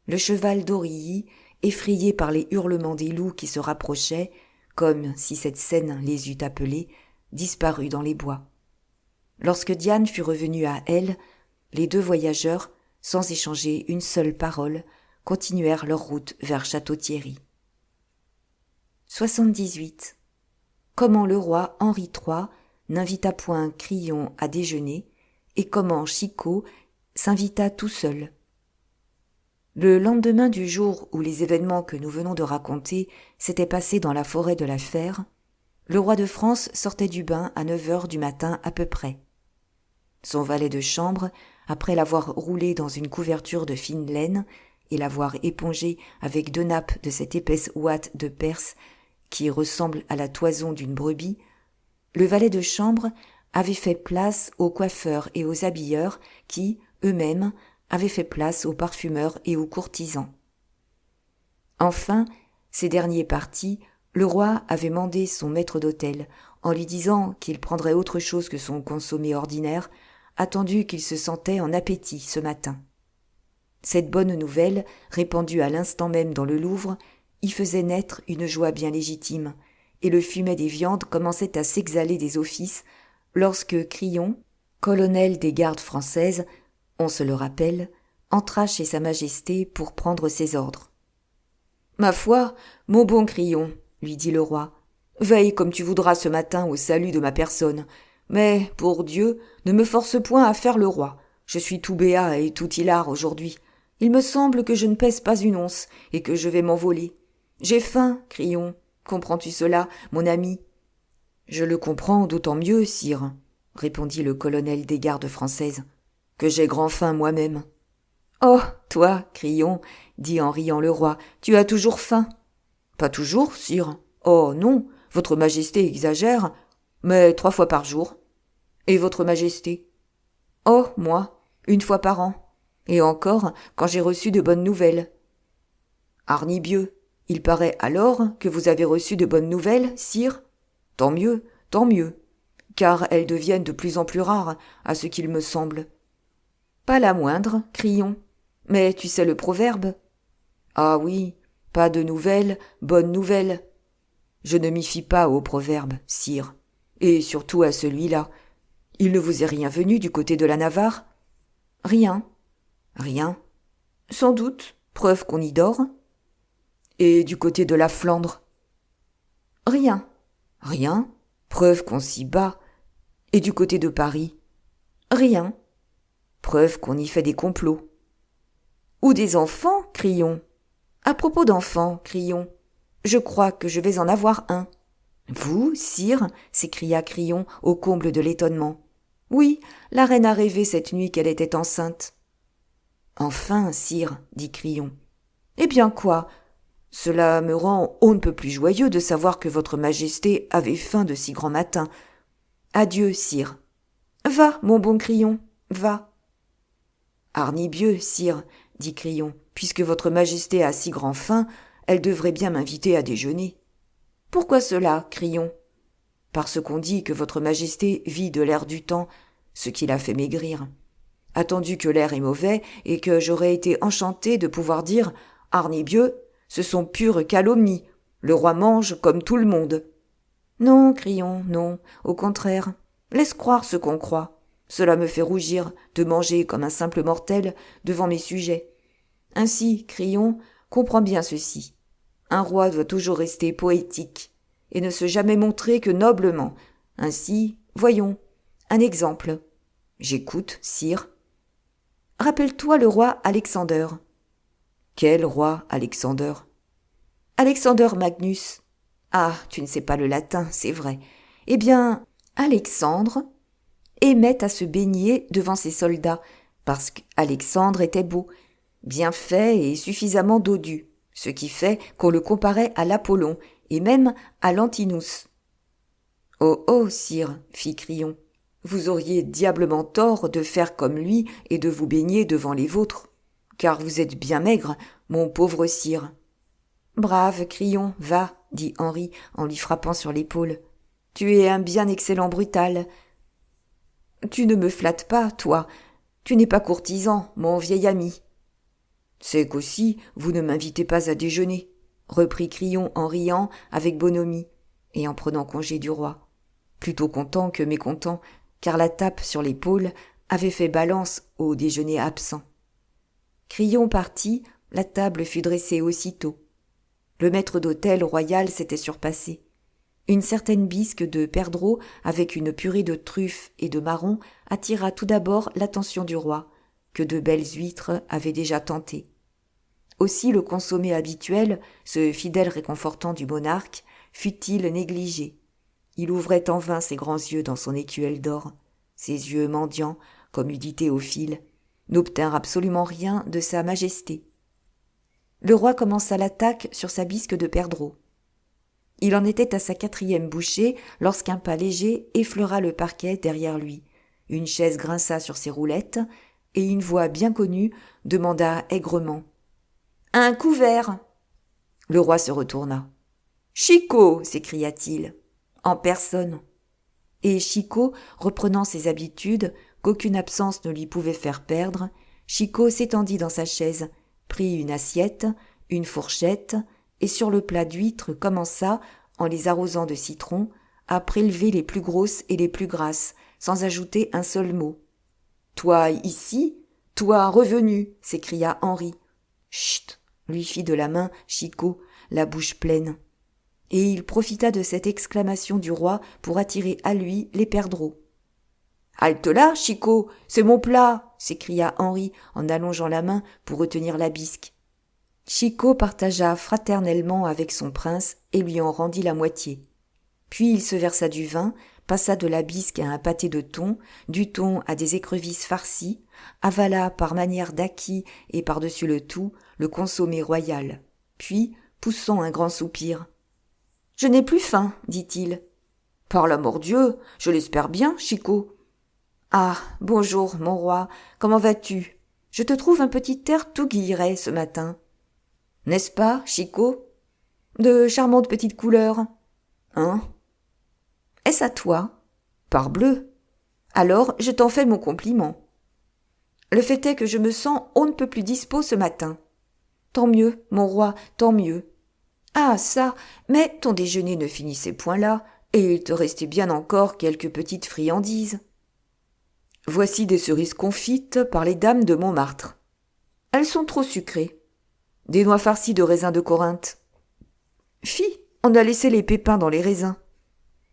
A: Le cheval d'Aurilly, effrayé par les hurlements des loups qui se rapprochaient, comme si cette scène les eût appelés, disparut dans les bois. Lorsque Diane fut revenue à elle, les 2 voyageurs, sans échanger une seule parole, continuèrent leur route vers Château-Thierry. 78. Comment le roi Henri III n'invita point Crillon à déjeuner et comment Chicot s'invita tout seul. Le lendemain du jour où les événements que nous venons de raconter s'étaient passés dans la forêt de la Fère, le roi de France sortait du bain à 9h du matin à peu près. Son valet de chambre, après l'avoir roulé dans une couverture de fine laine et l'avoir épongé avec 2 nappes de cette épaisse ouate de Perse qui ressemble à la toison d'une brebis, le valet de chambre avait fait place aux coiffeurs et aux habilleurs qui, eux-mêmes, avaient fait place aux parfumeurs et aux courtisans. Enfin, ces derniers partis, le roi avait mandé son maître d'hôtel, en lui disant qu'il prendrait autre chose que son consommé ordinaire, attendu qu'il se sentait en appétit ce matin. Cette bonne nouvelle, répandue à l'instant même dans le Louvre, y faisait naître une joie bien légitime, et le fumet des viandes commençait à s'exhaler des offices, lorsque Crillon, colonel des gardes françaises, on se le rappelle, entra chez Sa Majesté pour prendre ses ordres. « Ma foi, mon bon Crillon, lui dit le roi, veille comme tu voudras ce matin au salut de ma personne, mais, pour Dieu, ne me force point à faire le roi. Je suis tout béat et tout hilar aujourd'hui, Il me semble que je ne pèse pas une once et que je vais m'envoler. J'ai faim, Crillon. Comprends-tu cela, mon ami ? Je le comprends d'autant mieux, sire, répondit le colonel des gardes françaises, que j'ai grand faim moi-même. Oh, toi, Crillon, dit en riant le roi, tu as toujours faim. Pas toujours, sire. Oh non, votre majesté exagère, mais 3 fois par jour. Et votre majesté ? Oh, moi, 1 fois par an. Et encore, quand j'ai reçu de bonnes nouvelles. Harnibieu, il paraît alors que vous avez reçu de bonnes nouvelles, sire ? Tant mieux, car elles deviennent de plus en plus rares, à ce qu'il me semble. Pas la moindre, Crillon. Mais tu sais le proverbe ? Ah oui, pas de nouvelles, bonnes nouvelles. Je ne m'y fie pas au proverbe, sire, et surtout à celui-là. Il ne vous est rien venu du côté de la Navarre ? Rien. Rien. Sans doute, preuve qu'on y dort. Et du côté de la Flandre ? Rien. Rien, preuve qu'on s'y bat. Et du côté de Paris ? Rien. Preuve qu'on y fait des complots. Ou des enfants, Crillon. À propos d'enfants, Crillon, je crois que je vais en avoir un. Vous, sire ? S'écria Crillon au comble de l'étonnement. Oui, la reine a rêvé cette nuit qu'elle était enceinte. Enfin, sire, dit Crillon. Eh bien quoi ? Cela me rend on ne peut plus joyeux de savoir que votre majesté avait faim de si grand matin. Adieu, sire. Va, mon bon Crillon, va. Harnibieu, sire, dit Crillon, puisque votre majesté a si grand faim, elle devrait bien m'inviter à déjeuner. Pourquoi cela, Crillon ? Parce qu'on dit que votre majesté vit de l'air du temps, ce qui l'a fait maigrir. Attendu que l'air est mauvais et que j'aurais été enchanté de pouvoir dire « Harnibieu, ce sont pures calomnies, le roi mange comme tout le monde. » Non, Crillon, non, au contraire, laisse croire ce qu'on croit. Cela me fait rougir de manger comme un simple mortel devant mes sujets. Ainsi, Crillon, comprends bien ceci. Un roi doit toujours rester poétique et ne se jamais montrer que noblement. Ainsi, voyons, un exemple. J'écoute, sire. Rappelle-toi le roi Alexander. Quel roi Alexander ? Alexander Magnus. Ah, tu ne sais pas le latin, c'est vrai. Eh bien, Alexandre aimait à se baigner devant ses soldats, parce qu'Alexandre était beau, bien fait et suffisamment dodu, ce qui fait qu'on le comparait à l'Apollon et même à l'Antinous. Oh, oh, sire, fit Crillon, vous auriez diablement tort de faire comme lui et de vous baigner devant les vôtres, car vous êtes bien maigre, mon pauvre sire. Brave Crillon, va, dit Henri en lui frappant sur l'épaule. Tu es un bien excellent brutal. Tu ne me flattes pas, toi. Tu n'es pas courtisan, mon vieil ami. C'est qu'aussi, vous ne m'invitez pas à déjeuner, reprit Crillon en riant avec bonhomie et en prenant congé du roi. Plutôt content que mécontent, car la tape sur l'épaule avait fait balance au déjeuner absent. Crillon partit, la table fut dressée aussitôt. Le maître d'hôtel royal s'était surpassé. Une certaine bisque de perdreau avec une purée de truffes et de marrons attira tout d'abord l'attention du roi, que de belles huîtres avaient déjà tenté. Aussi le consommé habituel, ce fidèle réconfortant du monarque, fut-il négligé. Il ouvrait en vain ses grands yeux dans son écuelle d'or. Ses yeux mendiants, comme eût dit Théophile, n'obtinrent absolument rien de sa majesté. Le roi commença l'attaque sur sa bisque de perdreau. Il en était à sa 4e bouchée lorsqu'un pas léger effleura le parquet derrière lui. Une chaise grinça sur ses roulettes et une voix bien connue demanda aigrement « Un couvert !» Le roi se retourna. « Chicot !» s'écria-t-il, en personne. Et Chicot, reprenant ses habitudes qu'aucune absence ne lui pouvait faire perdre, Chicot s'étendit dans sa chaise, prit une assiette, une fourchette, et sur le plat d'huîtres commença, en les arrosant de citron, à prélever les plus grosses et les plus grasses, sans ajouter un seul mot. « Toi ici, toi revenu !» s'écria Henri. « Chut !» lui fit de la main Chicot, la bouche pleine. Et il profita de cette exclamation du roi pour attirer à lui les perdreaux. « Halte là, Chicot, c'est mon plat !» s'écria Henri en allongeant la main pour retenir la bisque. Chicot partagea fraternellement avec son prince et lui en rendit la moitié. Puis il se versa du vin, passa de la bisque à un pâté de thon, du thon à des écrevisses farcies, avala par manière d'acquis et par-dessus le tout le consommé royal. Puis, poussant un grand soupir, « Je n'ai plus faim, dit-il. »« Par la mort Dieu, je l'espère bien, Chicot. »« Ah, bonjour, mon roi, comment vas-tu ? Je te trouve un petit air tout guilleret ce matin. »« N'est-ce pas, Chicot ? De charmantes petites couleurs. »« Hein ? Est-ce à toi ? Parbleu. Alors, je t'en fais mon compliment. Le fait est que je me sens on ne peut plus dispos ce matin. Tant mieux, mon roi, tant mieux. Ah, ça, mais ton déjeuner ne finissait point là, et il te restait bien encore quelques petites friandises. Voici des cerises confites par les dames de Montmartre. Elles sont trop sucrées. Des noix farcies de raisins de Corinthe. Fi, on a laissé les pépins dans les raisins.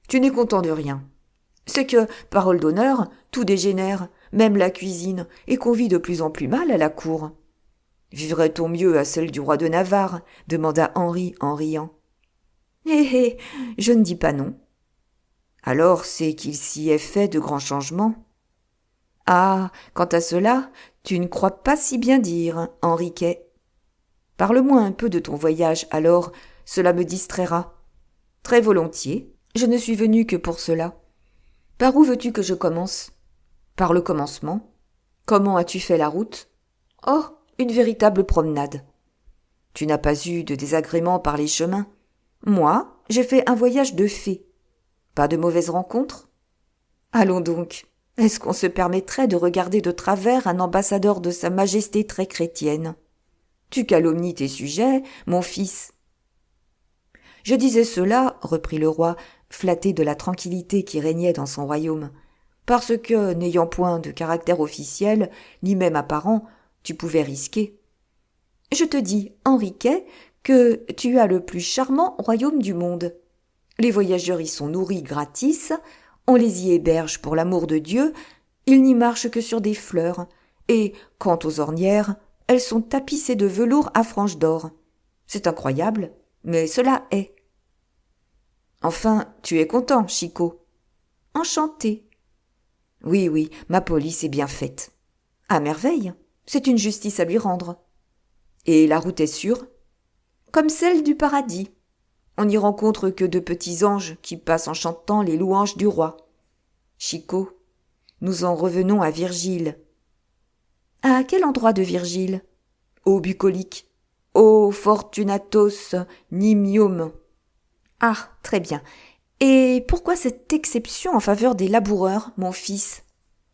A: Tu n'es content de rien. C'est que, parole d'honneur, tout dégénère, même la cuisine, et qu'on vit de plus en plus mal à la cour. Vivrait-on mieux à celle du roi de Navarre ? Demanda Henri en riant. Eh, je ne dis pas non. Alors c'est qu'il s'y est fait de grands changements. Ah, quant à cela, tu ne crois pas si bien dire, Henriquet. Parle-moi un peu de ton voyage, alors, cela me distraira. Très volontiers, je ne suis venu que pour cela. Par où veux-tu que je commence ? Par le commencement. Comment as-tu fait la route ? Oh, une véritable promenade. Tu n'as pas eu de désagréments par les chemins ? Moi, j'ai fait un voyage de fée. Pas de mauvaises rencontres ? Allons donc, est-ce qu'on se permettrait de regarder de travers un ambassadeur de sa majesté très chrétienne ? Tu calomnies tes sujets, mon fils. Je disais cela, reprit le roi, flatté de la tranquillité qui régnait dans son royaume, parce que, n'ayant point de caractère officiel, ni même apparent, tu pouvais risquer. Je te dis, Henriquet, que tu as le plus charmant royaume du monde. Les voyageurs y sont nourris gratis, on les y héberge pour l'amour de Dieu, ils n'y marchent que sur des fleurs, et, quant aux ornières, elles sont tapissées de velours à franges d'or. C'est incroyable, mais cela est. Enfin, tu es content, Chicot. Enchanté. Oui, ma police est bien faite. À merveille, c'est une justice à lui rendre. Et la route est sûre ? Comme celle du paradis. On n'y rencontre que de petits anges qui passent en chantant les louanges du roi. Chicot, nous en revenons à Virgile. À quel endroit de Virgile ? Au bucolique. Au Fortunatos Nimium. Ah, très bien. Et pourquoi cette exception en faveur des laboureurs, mon fils ?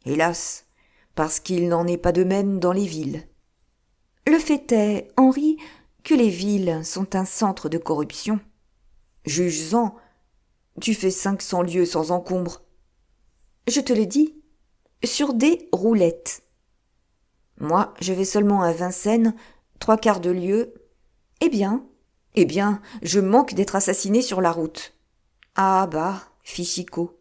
A: Hélas, parce qu'il n'en est pas de même dans les villes. Le fait est, Henri, que les villes sont un centre de corruption. Juges-en, tu fais 500 lieues sans encombre. Je te le dis, sur des roulettes. Moi, je vais seulement à Vincennes, 3/4 de lieue. Eh bien, je manque d'être assassiné sur la route. Ah bah, fit Chicot.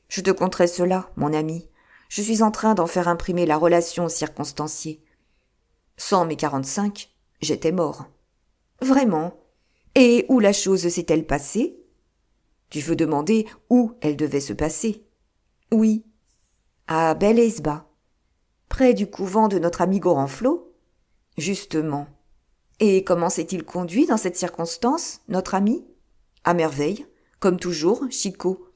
A: Je te conterai cela, mon ami. Je suis en train d'en faire imprimer la relation circonstanciée. Sans mes 45, j'étais mort. Vraiment ? Et où la chose s'est-elle passée ? Tu veux demander où elle devait se passer ? Oui. À Bel-Esbat. Près du couvent de notre ami Gorenflot ? Justement. Et comment s'est-il conduit dans cette circonstance, notre ami ? À merveille, comme toujours, Chicot.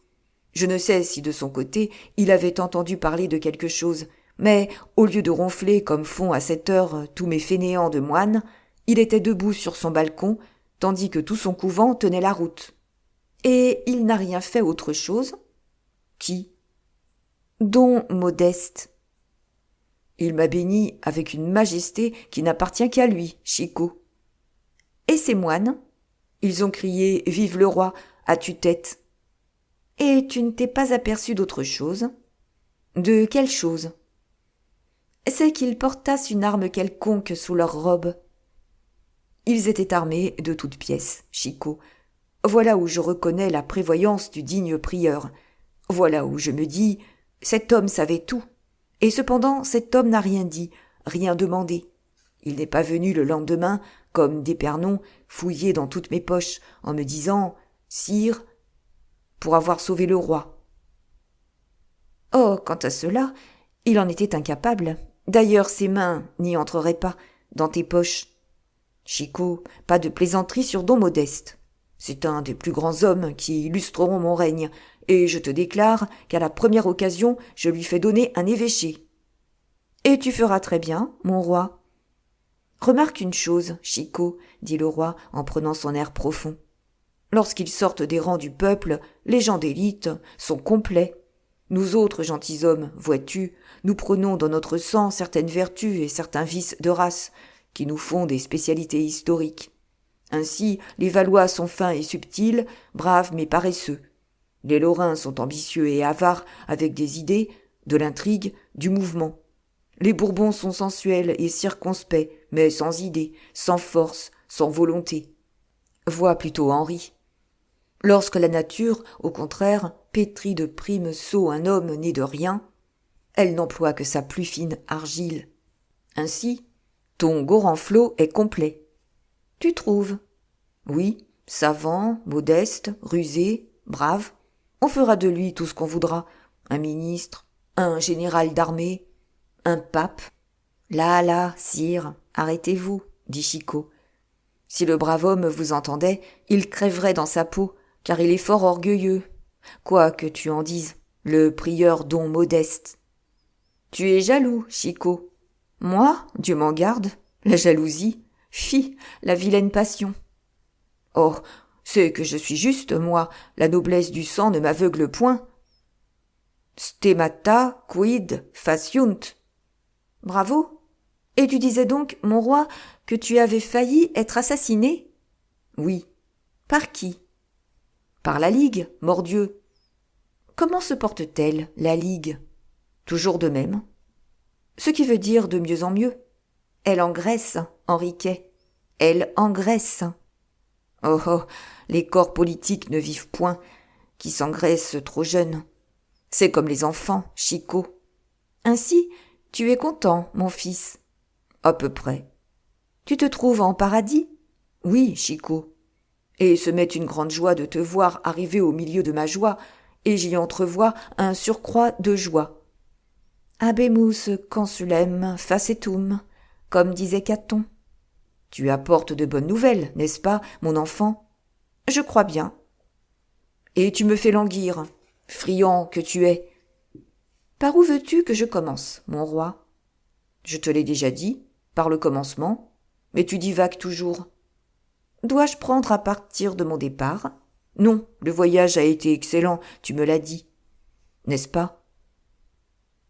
A: Je ne sais si de son côté il avait entendu parler de quelque chose, mais au lieu de ronfler comme font à cette heure tous mes fainéants de moines, il était debout sur son balcon, tandis que tout son couvent tenait la route. Et il n'a rien fait autre chose ? Qui ? Don Modeste. Il m'a béni avec une majesté qui n'appartient qu'à lui, Chicot. Et ces moines ? Ils ont crié « Vive le roi !» à tue-tête. Et tu ne t'es pas aperçu d'autre chose ? De quelle chose ? C'est qu'ils portassent une arme quelconque sous leur robe. Ils étaient armés de toutes pièces, Chicot. Voilà où je reconnais la prévoyance du digne prieur. Voilà où je me dis, cet homme savait tout. Et cependant, cet homme n'a rien dit, rien demandé. Il n'est pas venu le lendemain, comme d'Épernon, fouiller dans toutes mes poches, en me disant « Sire », pour avoir sauvé le roi. Oh, quant à cela, il en était incapable. D'ailleurs, ses mains n'y entreraient pas, dans tes poches. Chicot, pas de plaisanterie sur Don Modeste. C'est un des plus grands hommes qui illustreront mon règne, et je te déclare qu'à la première occasion, je lui fais donner un évêché. Et tu feras très bien, mon roi. Remarque une chose, Chicot, dit le roi en prenant son air profond. Lorsqu'ils sortent des rangs du peuple, les gens d'élite sont complets. Nous autres gentilshommes, vois-tu, nous prenons dans notre sang certaines vertus et certains vices de race, qui nous font des spécialités historiques. Ainsi, les Valois sont fins et subtils, braves mais paresseux. Les Lorrains sont ambitieux et avares, avec des idées, de l'intrigue, du mouvement. Les Bourbons sont sensuels et circonspects, mais sans idées, sans force, sans volonté. Vois plutôt Henri. Lorsque la nature, au contraire, pétrit de primes sot un homme né de rien, elle n'emploie que sa plus fine argile. Ainsi, ton Gorenflot est complet. Tu trouves? Oui, savant, modeste, rusé, brave. On fera de lui tout ce qu'on voudra. Un ministre, un général d'armée, un pape. Là, sire, arrêtez-vous, dit Chicot. Si le brave homme vous entendait, il crèverait dans sa peau, car il est fort orgueilleux. Quoi que tu en dises, le prieur Don Modeste. Tu es jaloux, Chicot. Moi, Dieu m'en garde, la jalousie, fi, la vilaine passion. Oh, c'est que je suis juste, moi, la noblesse du sang ne m'aveugle point. Stemata quid faciunt. Bravo. Et tu disais donc, mon roi, que tu avais failli être assassiné? Oui. Par qui? Par la Ligue, mordieu. Comment se porte-t-elle, la Ligue? Toujours de même. Ce qui veut dire de mieux en mieux. Elle engraisse, Henriquet. Elle engraisse. Oh, les corps politiques ne vivent point, qui s'engraissent trop jeunes. C'est comme les enfants, Chicot. Ainsi, tu es content, mon fils? À peu près. Tu te trouves en paradis? Oui, Chicot. Et ce m'est une grande joie de te voir arriver au milieu de ma joie, et j'y entrevois un surcroît de joie. Habemus consulem facetum, comme disait Caton. Tu apportes de bonnes nouvelles, n'est-ce pas, mon enfant? Je crois bien. Et tu me fais languir, friand que tu es. Par où veux-tu que je commence, mon roi? Je te l'ai déjà dit, par le commencement, mais tu divagues toujours. Dois-je prendre à partir de mon départ? Non, le voyage a été excellent, tu me l'as dit. N'est-ce pas?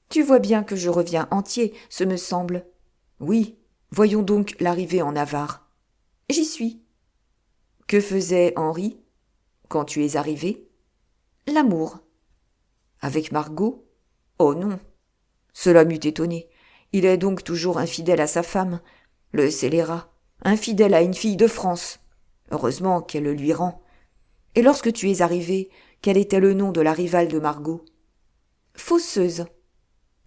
A: Tu vois bien que je reviens entier, ce me semble. Oui, voyons donc l'arrivée en Navarre. J'y suis. Que faisait Henri quand tu es arrivé? L'amour. Avec Margot? Oh non. Cela m'eût étonné. Il est donc toujours infidèle à sa femme. Le scélérat. Infidèle à une fille de France. Heureusement qu'elle le lui rend. Et lorsque tu es arrivé, quel était le nom de la rivale de Margot? Fosseuse.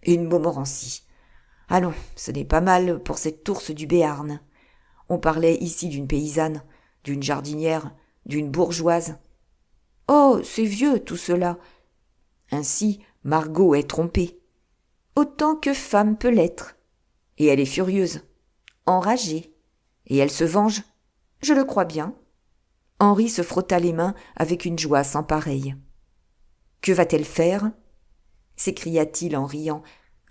A: Une Montmorency. Allons, ce n'est pas mal pour cette ours du Béarn. On parlait ici d'une paysanne, d'une jardinière, d'une bourgeoise. Oh, c'est vieux tout cela. Ainsi, Margot est trompée. Autant que femme peut l'être. Et elle est furieuse, enragée. Et elle se venge. Je le crois bien. Henri se frotta les mains avec une joie sans pareille. Que va-t-elle faire? S'écria-t-il en riant.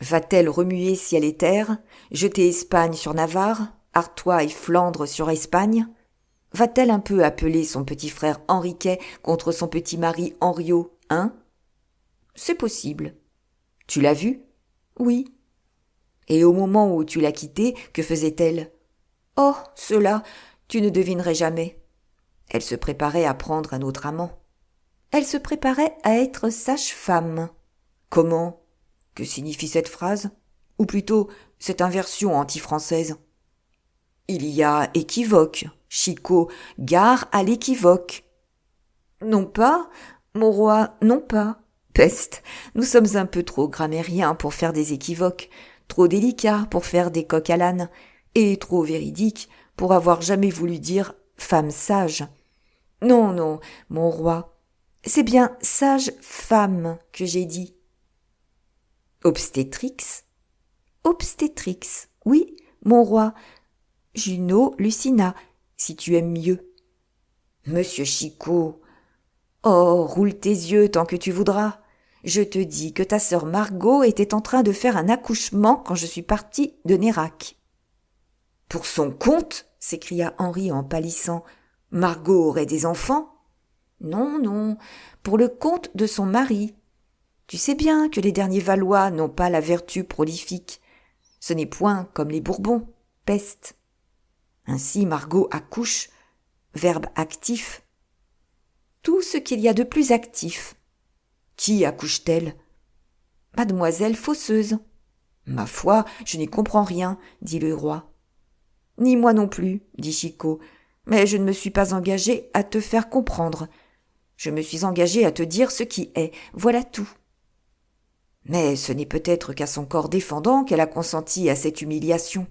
A: Va-t-elle remuer ciel et terre, jeter Espagne sur Navarre, Artois et Flandre sur Espagne? Va-t-elle un peu appeler son petit frère Henriquet contre son petit mari Henriot, hein? C'est possible. Tu l'as vue? Oui. Et au moment où tu l'as quittée, que faisait-elle? Oh, cela, tu ne devinerais jamais. Elle se préparait à prendre un autre amant. Elle se préparait à être sage-femme. Comment? Que signifie cette phrase? Ou plutôt, cette inversion anti-française? Il y a équivoque, Chicot, gare à l'équivoque. Non pas, mon roi, non pas. Peste, nous sommes un peu trop grammairiens pour faire des équivoques, trop délicats pour faire des coqs à l'âne, et trop véridiques pour avoir jamais voulu dire femme sage. Non, non, mon roi, c'est bien sage femme que j'ai dit. Obstétrix? Obstétrix, oui, mon roi. Junot Lucina, si tu aimes mieux. Monsieur Chicot, oh, roule tes yeux tant que tu voudras. Je te dis que ta sœur Margot était en train de faire un accouchement quand je suis partie de Nérac. Pour son compte, s'écria Henri en pâlissant. Margot aurait des enfants? Non, non, pour le compte de son mari. Tu sais bien que les derniers Valois n'ont pas la vertu prolifique. Ce n'est point comme les Bourbons, peste. Ainsi Margot accouche, verbe actif. Tout ce qu'il y a de plus actif. Qui accouche-t-elle? Mademoiselle Fosseuse. Ma foi, je n'y comprends rien, dit le roi. Ni moi non plus, dit Chicot, mais je ne me suis pas engagé à te faire comprendre. Je me suis engagé à te dire ce qui est, voilà tout. Mais ce n'est peut-être qu'à son corps défendant qu'elle a consenti à cette humiliation.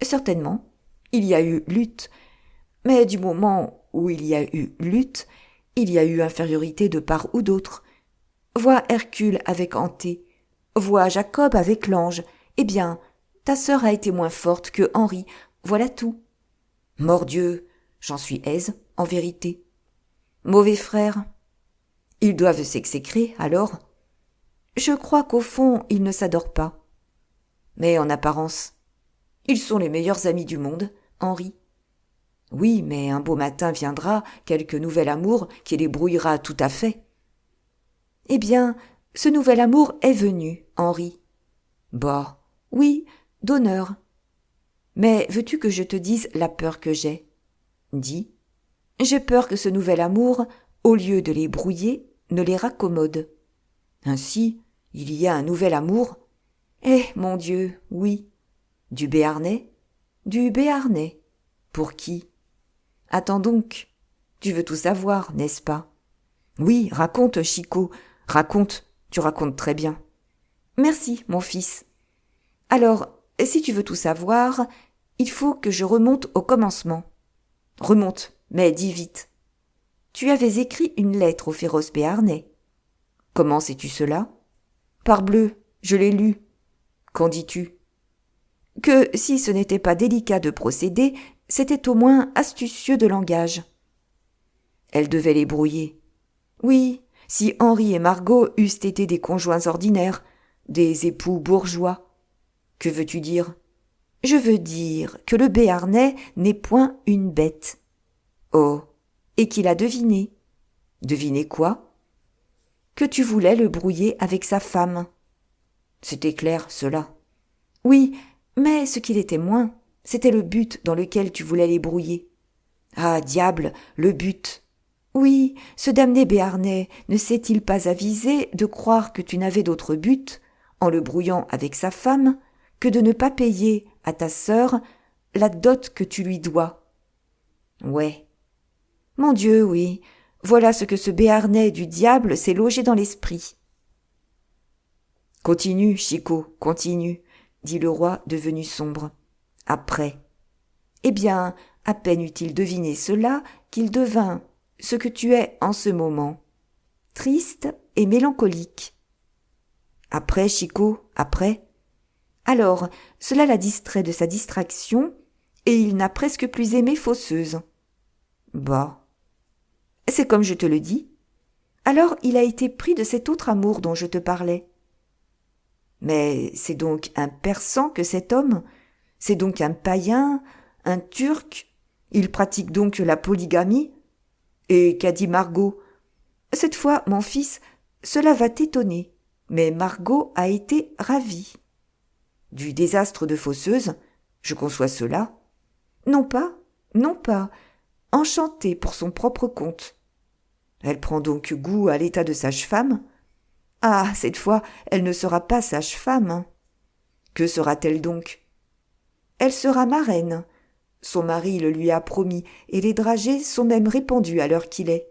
A: Certainement, il y a eu lutte, mais du moment où il y a eu lutte, il y a eu infériorité de part ou d'autre. Vois Hercule avec Anté, vois Jacob avec l'ange, eh bien, ta sœur a été moins forte que Henri, voilà tout. Mordieu, j'en suis aise, en vérité. Mauvais frères. Ils doivent s'exécrer, alors. Je crois qu'au fond, ils ne s'adorent pas. Mais en apparence, ils sont les meilleurs amis du monde, Henri. Oui, mais un beau matin viendra quelque nouvel amour qui les brouillera tout à fait. Eh bien, ce nouvel amour est venu, Henri. Bah, oui, d'honneur. Mais veux-tu que je te dise la peur que j'ai? Dis. J'ai peur que ce nouvel amour, au lieu de les brouiller, ne les raccommode. Ainsi, il y a un nouvel amour? Eh, mon Dieu, oui. Du Béarnais? Du Béarnais. Pour qui? Attends donc. Tu veux tout savoir, n'est-ce pas? Oui, raconte, Chicot. Raconte, tu racontes très bien. Merci, mon fils. Alors, si tu veux tout savoir, il faut que je remonte au commencement. Remonte, mais dis vite. Tu avais écrit une lettre au féroce Béarnais. Comment sais-tu cela? Parbleu, je l'ai lu. Qu'en dis-tu? Que si ce n'était pas délicat de procéder, c'était au moins astucieux de langage. Elle devait les brouiller. Oui, si Henri et Margot eussent été des conjoints ordinaires, des époux bourgeois. Que veux-tu dire? Je veux dire que le Béarnais n'est point une bête. Oh, et qu'il a deviné. Deviné quoi? Que tu voulais le brouiller avec sa femme. C'était clair, cela. Oui, mais ce qu'il était moins, c'était le but dans lequel tu voulais les brouiller. Ah, diable, le but! Oui, ce damné Béarnais ne s'est-il pas avisé de croire que tu n'avais d'autre but, en le brouillant avec sa femme, que de ne pas payer à ta sœur la dot que tu lui dois? Ouais. Mon Dieu, oui, voilà ce que ce Béarnais du diable s'est logé dans l'esprit. Continue, Chicot, continue, dit le roi devenu sombre. Après. Eh bien, à peine eut-il deviné cela qu'il devint ce que tu es en ce moment, triste et mélancolique. Après, Chicot, après. Alors, cela l'a distrait de sa distraction, et il n'a presque plus aimé Fosseuse. Bah, c'est comme je te le dis. Alors il a été pris de cet autre amour dont je te parlais. Mais c'est donc un Persan que cet homme? C'est donc un païen, un Turc? Il pratique donc la polygamie? Et qu'a dit Margot? Cette fois, mon fils, cela va t'étonner, mais Margot a été ravie. Du désastre de Fosseuse, je conçois cela. Non pas, non pas, enchantée pour son propre compte. Elle prend donc goût à l'état de sage-femme? Ah, cette fois, elle ne sera pas sage-femme. Que sera-t-elle donc? Elle sera marraine. Son mari le lui a promis, et les dragées sont même répandus à l'heure qu'il est.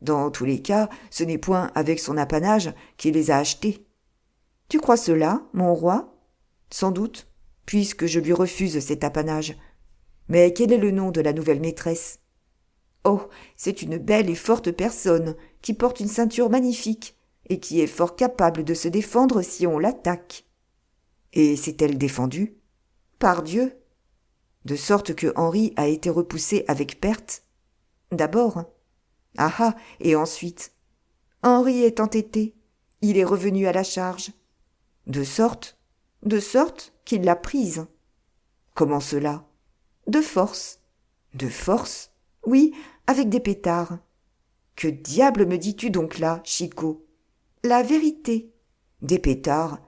B: Dans tous les cas, ce n'est point avec son apanage qu'il les a achetés. Tu crois cela, mon roi ? Sans doute, puisque je lui refuse cet apanage. Mais quel est le nom de la nouvelle maîtresse ? Oh, c'est une belle et forte personne, qui porte une ceinture magnifique, et qui est fort capable de se défendre si on l'attaque. Et s'est-elle défendue ? Pardieu ! De sorte que Henri a été repoussé avec perte ? D'abord. Ah ah, et ensuite ? Henri est entêté, il est revenu à la charge. De sorte qu'il l'a prise. Comment cela ? De force. De force ? Oui, avec des pétards. Que diable me dis-tu donc là, Chicot ? La vérité. Des pétards ?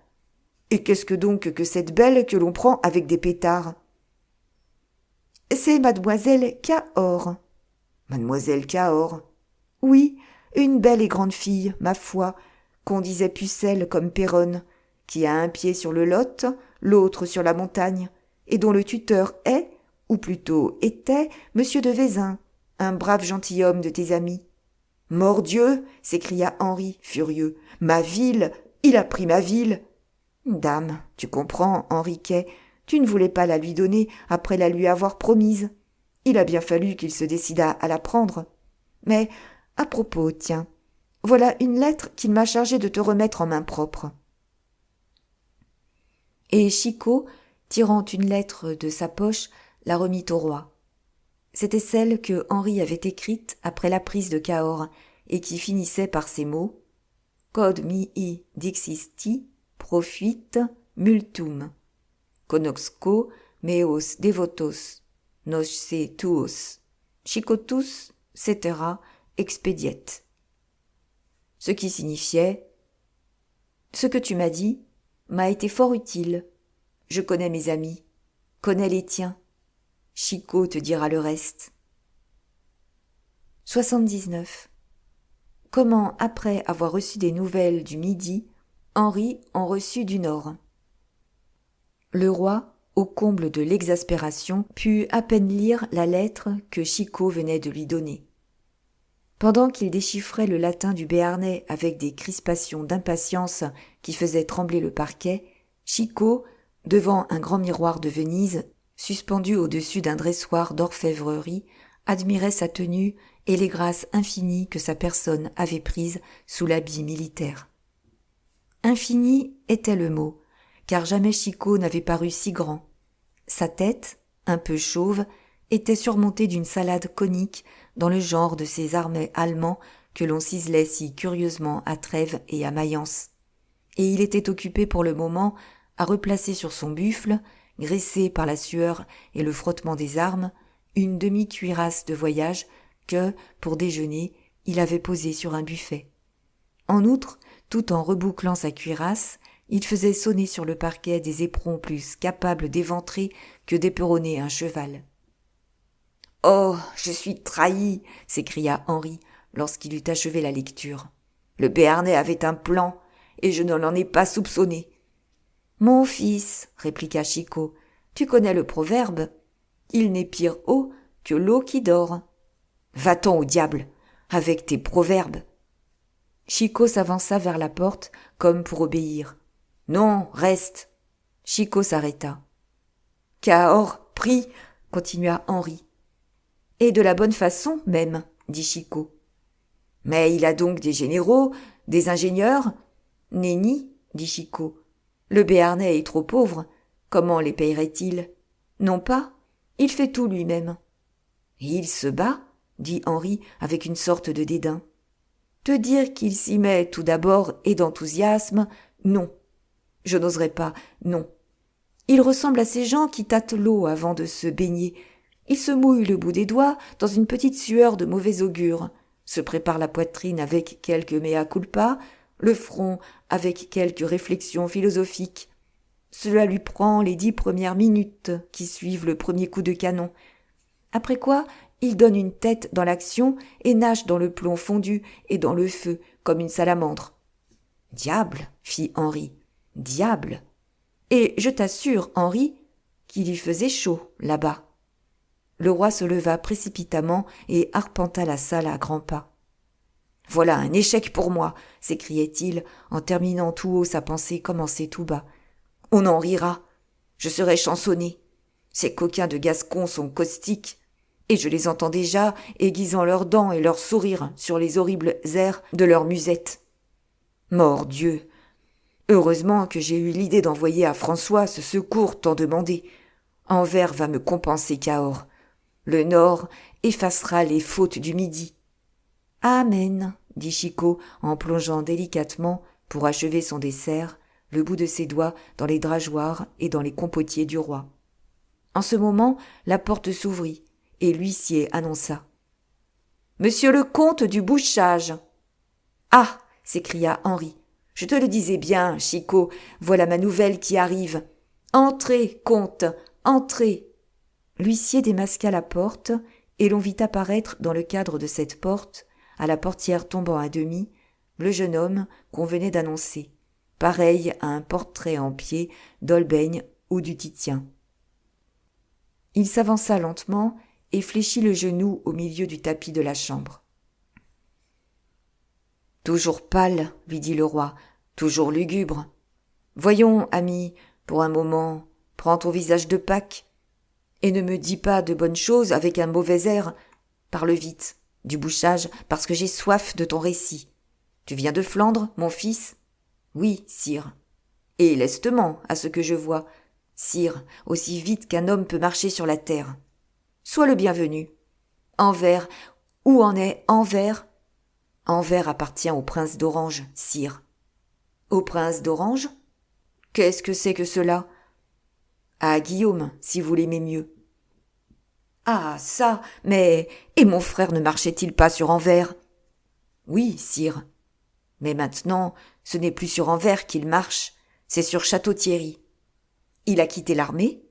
B: Et qu'est-ce que donc que cette belle que l'on prend avec des pétards ? C'est mademoiselle Cahors. Mademoiselle Cahors ? Oui, une belle et grande fille, ma foi, qu'on disait pucelle comme Péronne, qui a un pied sur le Lot, l'autre sur la montagne, et dont le tuteur est, ou plutôt était, monsieur de Vézin, un brave gentilhomme de tes amis. Mordieu ! S'écria Henri, furieux. Ma ville ! Il a pris ma ville ! Dame, tu comprends, Henriquet, tu ne voulais pas la lui donner après la lui avoir promise. Il a bien fallu qu'il se décidât à la prendre. Mais, à propos, tiens, voilà une lettre qu'il m'a chargé de te remettre en main propre. Et Chicot, tirant une lettre de sa poche, la remit au roi. C'était celle que Henri avait écrite après la prise de Cahors et qui finissait par ces mots « Quod mihi dixisti profit multum, conosco meos devotos, nosce tuos, chicotus, cetera, expediet ». Ce qui signifiait « Ce que tu m'as dit m'a été fort utile. Je connais mes amis, connais les tiens. Chicot te dira le reste. » 79. Comment, après avoir reçu des nouvelles du Midi, Henri en reçut du Nord. Le roi, au comble de l'exaspération, put à peine lire la lettre que Chicot venait de lui donner. Pendant qu'il déchiffrait le latin du Béarnais avec des crispations d'impatience qui faisaient trembler le parquet, Chicot, devant un grand miroir de Venise, suspendu au-dessus d'un dressoir d'orfèvrerie, admirait sa tenue et les grâces infinies que sa personne avait prises sous l'habit militaire. Infini était le mot, car jamais Chicot n'avait paru si grand. Sa tête, un peu chauve, était surmontée d'une salade conique dans le genre de ces armets allemands que l'on ciselait si curieusement à Trèves et à Mayence. Et il était occupé pour le moment à replacer sur son buffle, graissé par la sueur et le frottement des armes, une demi-cuirasse de voyage que, pour déjeuner, il avait posée sur un buffet. En outre, tout en rebouclant sa cuirasse, il faisait sonner sur le parquet des éperons plus capables d'éventrer que d'éperonner un cheval. « Oh, je suis trahi !» s'écria Henri lorsqu'il eut achevé la lecture. « Le Béarnais avait un plan, et je ne l'en ai pas soupçonné. »« Mon fils, » répliqua Chicot, « tu connais le proverbe. Il n'est pire eau que l'eau qui dort. » « Va-t'en au diable, avec tes proverbes !» Chicot s'avança vers la porte comme pour obéir. « Non, reste !» Chicot s'arrêta. « Cahors prie !» continua Henri. « Et de la bonne façon, même, » dit Chicot. « Mais il a donc des généraux, des ingénieurs ?»« Nenni, » dit Chicot. « Le Béarnais est trop pauvre. Comment les payerait-il ? Non pas, il fait tout lui-même. »« Et il se bat ?» dit Henri avec une sorte de dédain. « Te dire qu'il s'y met tout d'abord et d'enthousiasme, non. Je n'oserais pas, non. Il ressemble à ces gens qui tâtent l'eau avant de se baigner. Il se mouille le bout des doigts dans une petite sueur de mauvais augure, se prépare la poitrine avec quelques mea culpa, le front avec quelques réflexions philosophiques. Cela lui prend les 10 premières minutes qui suivent le premier coup de canon. Après quoi, il donne une tête dans l'action et nage dans le plomb fondu et dans le feu comme une salamandre. « Diable !» fit Henri. « Diable !» Et je t'assure, Henri, qu'il y faisait chaud là-bas. Le roi se leva précipitamment et arpenta la salle à grands pas. Voilà un échec pour moi, s'écriait-il, en terminant tout haut sa pensée commencée tout bas. On en rira. Je serai chansonné. Ces coquins de Gascons sont caustiques, et je les entends déjà aiguisant leurs dents et leurs sourires sur les horribles airs de leurs musettes. Mordieu! Heureusement que j'ai eu l'idée d'envoyer à François ce secours tant demandé. Anvers va me compenser Cahors. Le Nord effacera les fautes du Midi. Amen, dit Chicot en plongeant délicatement, pour achever son dessert, le bout de ses doigts dans les drageoirs et dans les compotiers du roi. En ce moment, la porte s'ouvrit, et l'huissier annonça. « Monsieur le comte du Bouchage !»« Ah !» s'écria Henri. « Je te le disais bien, Chicot, voilà ma nouvelle qui arrive. Entrez, comte, entrez !» L'huissier démasqua la porte, et l'on vit apparaître dans le cadre de cette porte, à la portière tombant à demi, le jeune homme qu'on venait d'annoncer, pareil à un portrait en pied d'Holbein ou du Titien. Il s'avança lentement et fléchit le genou au milieu du tapis de la chambre. « Toujours pâle, lui dit le roi, toujours lugubre. Voyons, ami, pour un moment, prends ton visage de Pâques, et ne me dis pas de bonnes choses avec un mauvais air. Parle vite, du Bouchage, parce que j'ai soif de ton récit. Tu viens de Flandre, mon fils ? Oui, sire. Et lestement, à ce que je vois, sire, aussi vite qu'un homme peut marcher sur la terre. Sois le bienvenu. Anvers, où en est Anvers ? Anvers appartient au prince d'Orange, sire. Au prince d'Orange ? Qu'est-ce que c'est que cela ? À Guillaume, si vous l'aimez mieux. Ah, ça, mais... Et mon frère ne marchait-il pas sur Anvers ? Oui, sire. Mais maintenant, ce n'est plus sur Anvers qu'il marche, c'est sur Château-Thierry. Il a quitté l'armée ?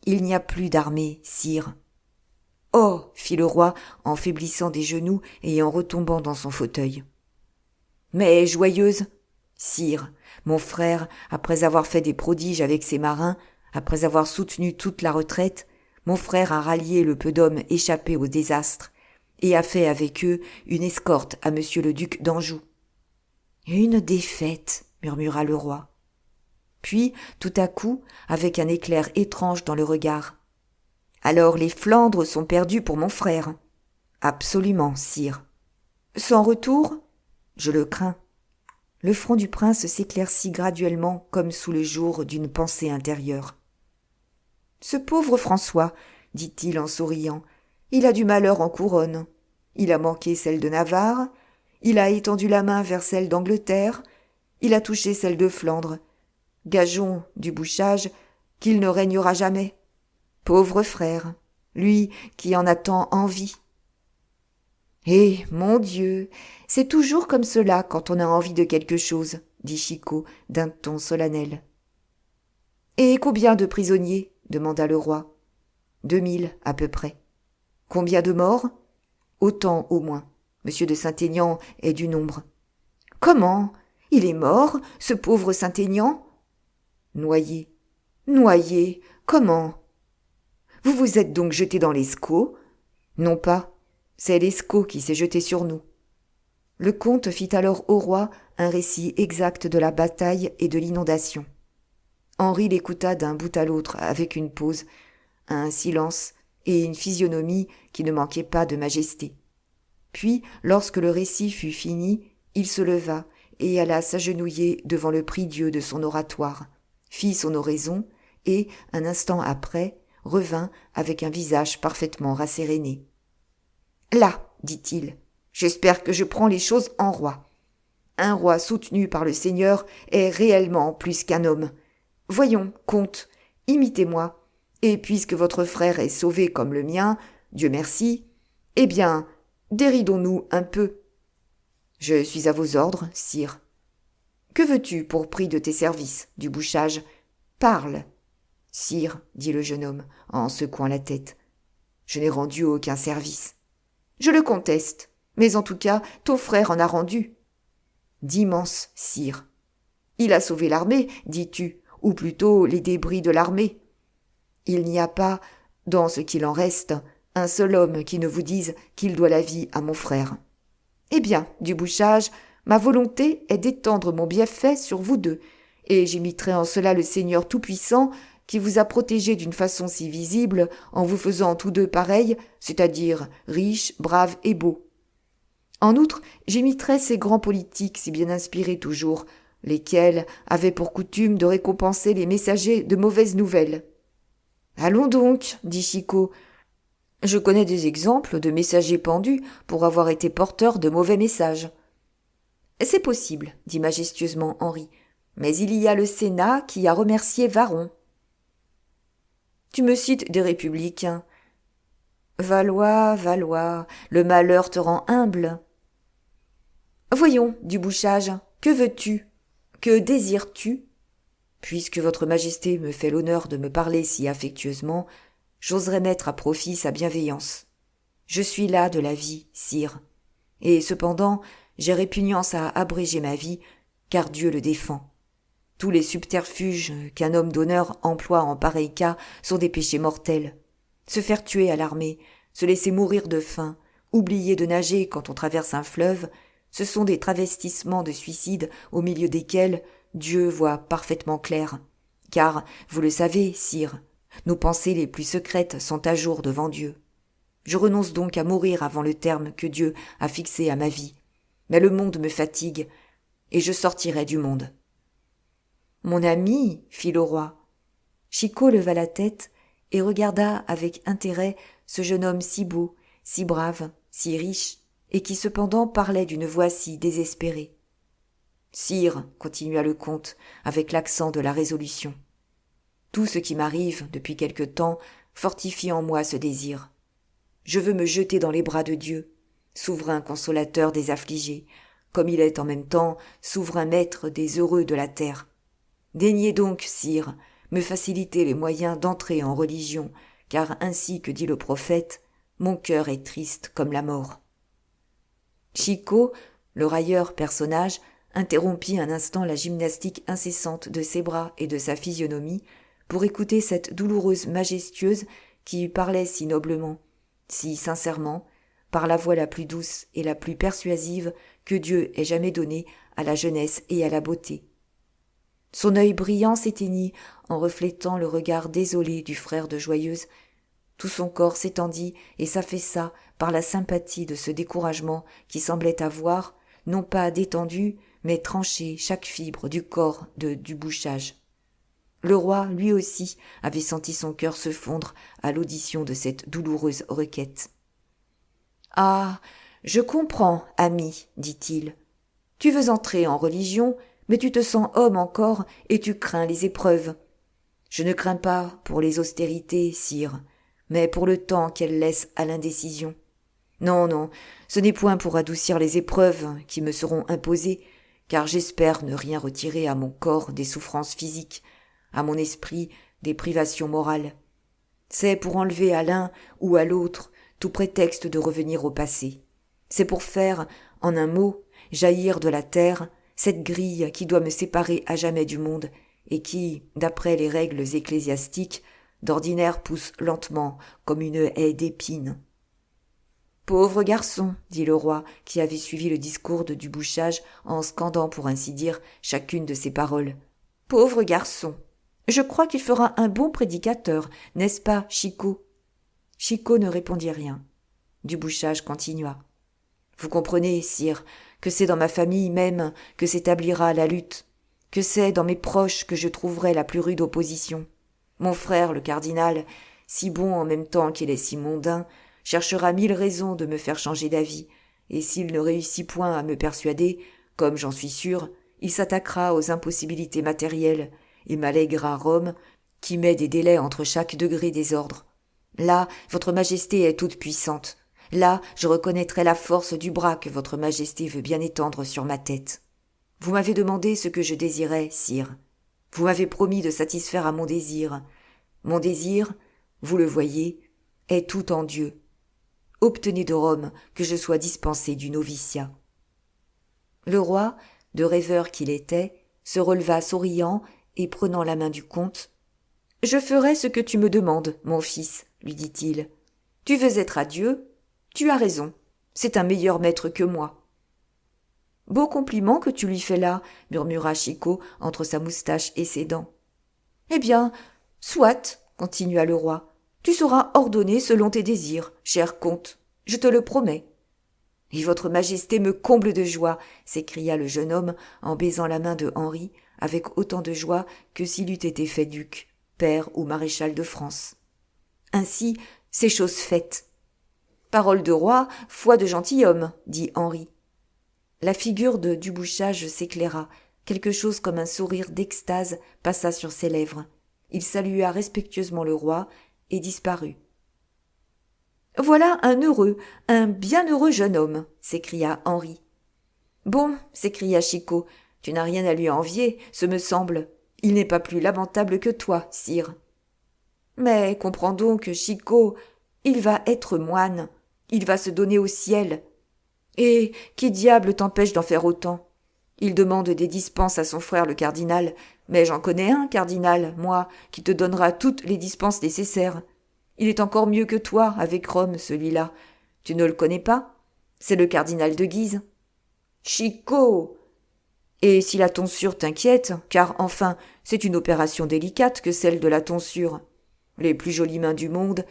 B: Il n'y a plus d'armée, sire. Oh, fit le roi en faiblissant des genoux et en retombant dans son fauteuil. Mais joyeuse ? Sire, mon frère, après avoir fait des prodiges avec ses marins, après avoir soutenu toute la retraite, mon frère a rallié le peu d'hommes échappés au désastre et a fait avec eux une escorte à monsieur le duc d'Anjou. Une défaite, murmura le roi. Puis, tout à coup, avec un éclair étrange dans le regard. Alors les Flandres sont perdues pour mon frère. Absolument, sire. Sans retour ? Je le crains. Le front du prince s'éclaircit graduellement comme sous le jour d'une pensée intérieure. Ce pauvre François, dit-il en souriant, il a du malheur en couronne. Il a manqué celle de Navarre, il a étendu la main vers celle d'Angleterre, il a touché celle de Flandre. Gageons, du Bouchage, qu'il ne régnera jamais. Pauvre frère, lui qui en a tant envie. Eh, mon Dieu, c'est toujours comme cela quand on a envie de quelque chose, dit Chicot d'un ton solennel. Et combien de prisonniers ? Demanda le roi. 2000 à peu près. Combien de morts ? Autant au moins. Monsieur de Saint-Aignan est du nombre. Comment ? Il est mort, ce pauvre Saint-Aignan ? Noyé. Noyé ? Comment ? Vous vous êtes donc jeté dans l'Escaut ? Non pas. C'est l'Escaut qui s'est jeté sur nous. Le comte fit alors au roi un récit exact de la bataille et de l'inondation. Henri l'écouta d'un bout à l'autre avec une pause, un silence et une physionomie qui ne manquait pas de majesté. Puis, lorsque le récit fut fini, il se leva et alla s'agenouiller devant le prie-dieu de son oratoire, fit son oraison et, un instant après, revint avec un visage parfaitement rasséréné. « Là, dit-il, j'espère que je prends les choses en roi. Un roi soutenu par le Seigneur est réellement plus qu'un homme. Voyons, comte, imitez-moi, et puisque votre frère est sauvé comme le mien, Dieu merci, eh bien, déridons-nous un peu. Je suis à vos ordres, sire. Que veux-tu pour prix de tes services, du Bouchage ? Parle. Sire, dit le jeune homme, en secouant la tête, je n'ai rendu aucun service. Je le conteste, mais en tout cas, ton frère en a rendu. D'immenses, sire. Il a sauvé l'armée, dis-tu, ou plutôt les débris de l'armée. Il n'y a pas, dans ce qu'il en reste, un seul homme qui ne vous dise qu'il doit la vie à mon frère. Eh bien, du Bouchage, ma volonté est d'étendre mon bienfait sur vous deux, et j'imiterai en cela le Seigneur Tout-Puissant, qui vous a protégés d'une façon si visible, en vous faisant tous deux pareils, c'est-à-dire riches, braves et beaux. En outre, j'imiterai ces grands politiques si bien inspirés toujours, lesquels avaient pour coutume de récompenser les messagers de mauvaises nouvelles. « Allons donc, dit Chicot. Je connais des exemples de messagers pendus pour avoir été porteurs de mauvais messages. »« C'est possible, dit majestueusement Henri, mais il y a le Sénat qui a remercié Varron. »« Tu me cites des républicains. »« Valois, Valois, le malheur te rend humble. »« Voyons, du Bouchage, que veux-tu? Que désires-tu? Puisque votre majesté me fait l'honneur de me parler si affectueusement, j'oserais mettre à profit sa bienveillance. Je suis las de la vie, sire, et cependant j'ai répugnance à abréger ma vie, car Dieu le défend. Tous les subterfuges qu'un homme d'honneur emploie en pareil cas sont des péchés mortels. Se faire tuer à l'armée, se laisser mourir de faim, oublier de nager quand on traverse un fleuve, ce sont des travestissements de suicide au milieu desquels Dieu voit parfaitement clair. Car, vous le savez, sire, nos pensées les plus secrètes sont à jour devant Dieu. Je renonce donc à mourir avant le terme que Dieu a fixé à ma vie. Mais le monde me fatigue, et je sortirai du monde. « Mon ami, fit le roi. » Chicot leva la tête et regarda avec intérêt ce jeune homme si beau, si brave, si riche, et qui cependant parlait d'une voix si désespérée. « Sire, continua le comte, avec l'accent de la résolution, tout ce qui m'arrive depuis quelque temps fortifie en moi ce désir. Je veux me jeter dans les bras de Dieu, souverain consolateur des affligés, comme il est en même temps souverain maître des heureux de la terre. Daignez donc, sire, me faciliter les moyens d'entrer en religion, car ainsi que dit le prophète, mon cœur est triste comme la mort. » Chicot, le railleur personnage, interrompit un instant la gymnastique incessante de ses bras et de sa physionomie pour écouter cette douloureuse majestueuse qui parlait si noblement, si sincèrement, par la voix la plus douce et la plus persuasive que Dieu ait jamais donnée à la jeunesse et à la beauté. Son œil brillant s'éteignit en reflétant le regard désolé du frère de Joyeuse. Tout son corps s'étendit et s'affaissa par la sympathie de ce découragement qui semblait avoir, non pas détendu, mais tranché chaque fibre du corps du Bouchage. Le roi, lui aussi, avait senti son cœur se fondre à l'audition de cette douloureuse requête. « Ah, je comprends, ami, dit-il. Tu veux entrer en religion, mais tu te sens homme encore et tu crains les épreuves. Je ne crains pas pour les austérités, sire, mais pour le temps qu'elles laissent à l'indécision. Non, non, ce n'est point pour adoucir les épreuves qui me seront imposées, car j'espère ne rien retirer à mon corps des souffrances physiques, à mon esprit des privations morales. C'est pour enlever à l'un ou à l'autre tout prétexte de revenir au passé. C'est pour faire, en un mot, jaillir de la terre cette grille qui doit me séparer à jamais du monde et qui, d'après les règles ecclésiastiques, d'ordinaire pousse lentement comme une haie d'épines. « Pauvre garçon, dit le roi, qui avait suivi le discours du Bouchage en scandant pour ainsi dire chacune de ses paroles. « Pauvre garçon, je crois qu'il fera un bon prédicateur, n'est-ce pas, Chicot ?» Chicot ne répondit rien. Du Bouchage continua. « Vous comprenez, sire, que c'est dans ma famille même que s'établira la lutte, que c'est dans mes proches que je trouverai la plus rude opposition. Mon frère, le cardinal, si bon en même temps qu'il est si mondain, cherchera 1000 raisons de me faire changer d'avis, et s'il ne réussit point à me persuader, comme j'en suis sûr, il s'attaquera aux impossibilités matérielles et m'allèguera Rome, qui met des délais entre chaque degré des ordres. Là, votre majesté est toute puissante. Là, je reconnaîtrai la force du bras que votre majesté veut bien étendre sur ma tête. Vous m'avez demandé ce que je désirais, sire. Vous m'avez promis de satisfaire à mon désir. Mon désir, vous le voyez, est tout en Dieu. Obtenez de Rome que je sois dispensé du noviciat. » Le roi, de rêveur qu'il était, se releva souriant et prenant la main du comte. « Je ferai ce que tu me demandes, mon fils, lui dit-il. Tu veux être à Dieu ? Tu as raison, c'est un meilleur maître que moi. Beau compliment que tu lui fais là, murmura Chicot entre sa moustache et ses dents. Eh bien, soit, continua le roi, tu seras ordonné selon tes désirs, cher comte, je te le promets. Et votre majesté me comble de joie, s'écria le jeune homme en baisant la main de Henri avec autant de joie que s'il eût été fait duc, père ou maréchal de France. Ainsi, c'est chose faite. Parole de roi, foi de gentilhomme, dit Henri. La figure de Dubouchage s'éclaira, quelque chose comme un sourire d'extase passa sur ses lèvres. Il salua respectueusement le roi et disparut. « Voilà un bien heureux jeune homme !» s'écria Henri. « Bon, » s'écria Chicot, « tu n'as rien à lui envier, ce me semble. Il n'est pas plus lamentable que toi, sire. »« Mais comprends donc, Chicot, il va être moine, il va se donner au ciel. Et qui diable t'empêche d'en faire autant ? Il demande des dispenses à son frère le cardinal, mais j'en connais un, cardinal, moi, qui te donnera toutes les dispenses nécessaires. Il est encore mieux que toi, avec Rome, celui-là. Tu ne le connais pas ? C'est le cardinal de Guise. Chicot ! Et si la tonsure t'inquiète, car enfin, c'est une opération délicate que celle de la tonsure. Les plus jolies mains du monde,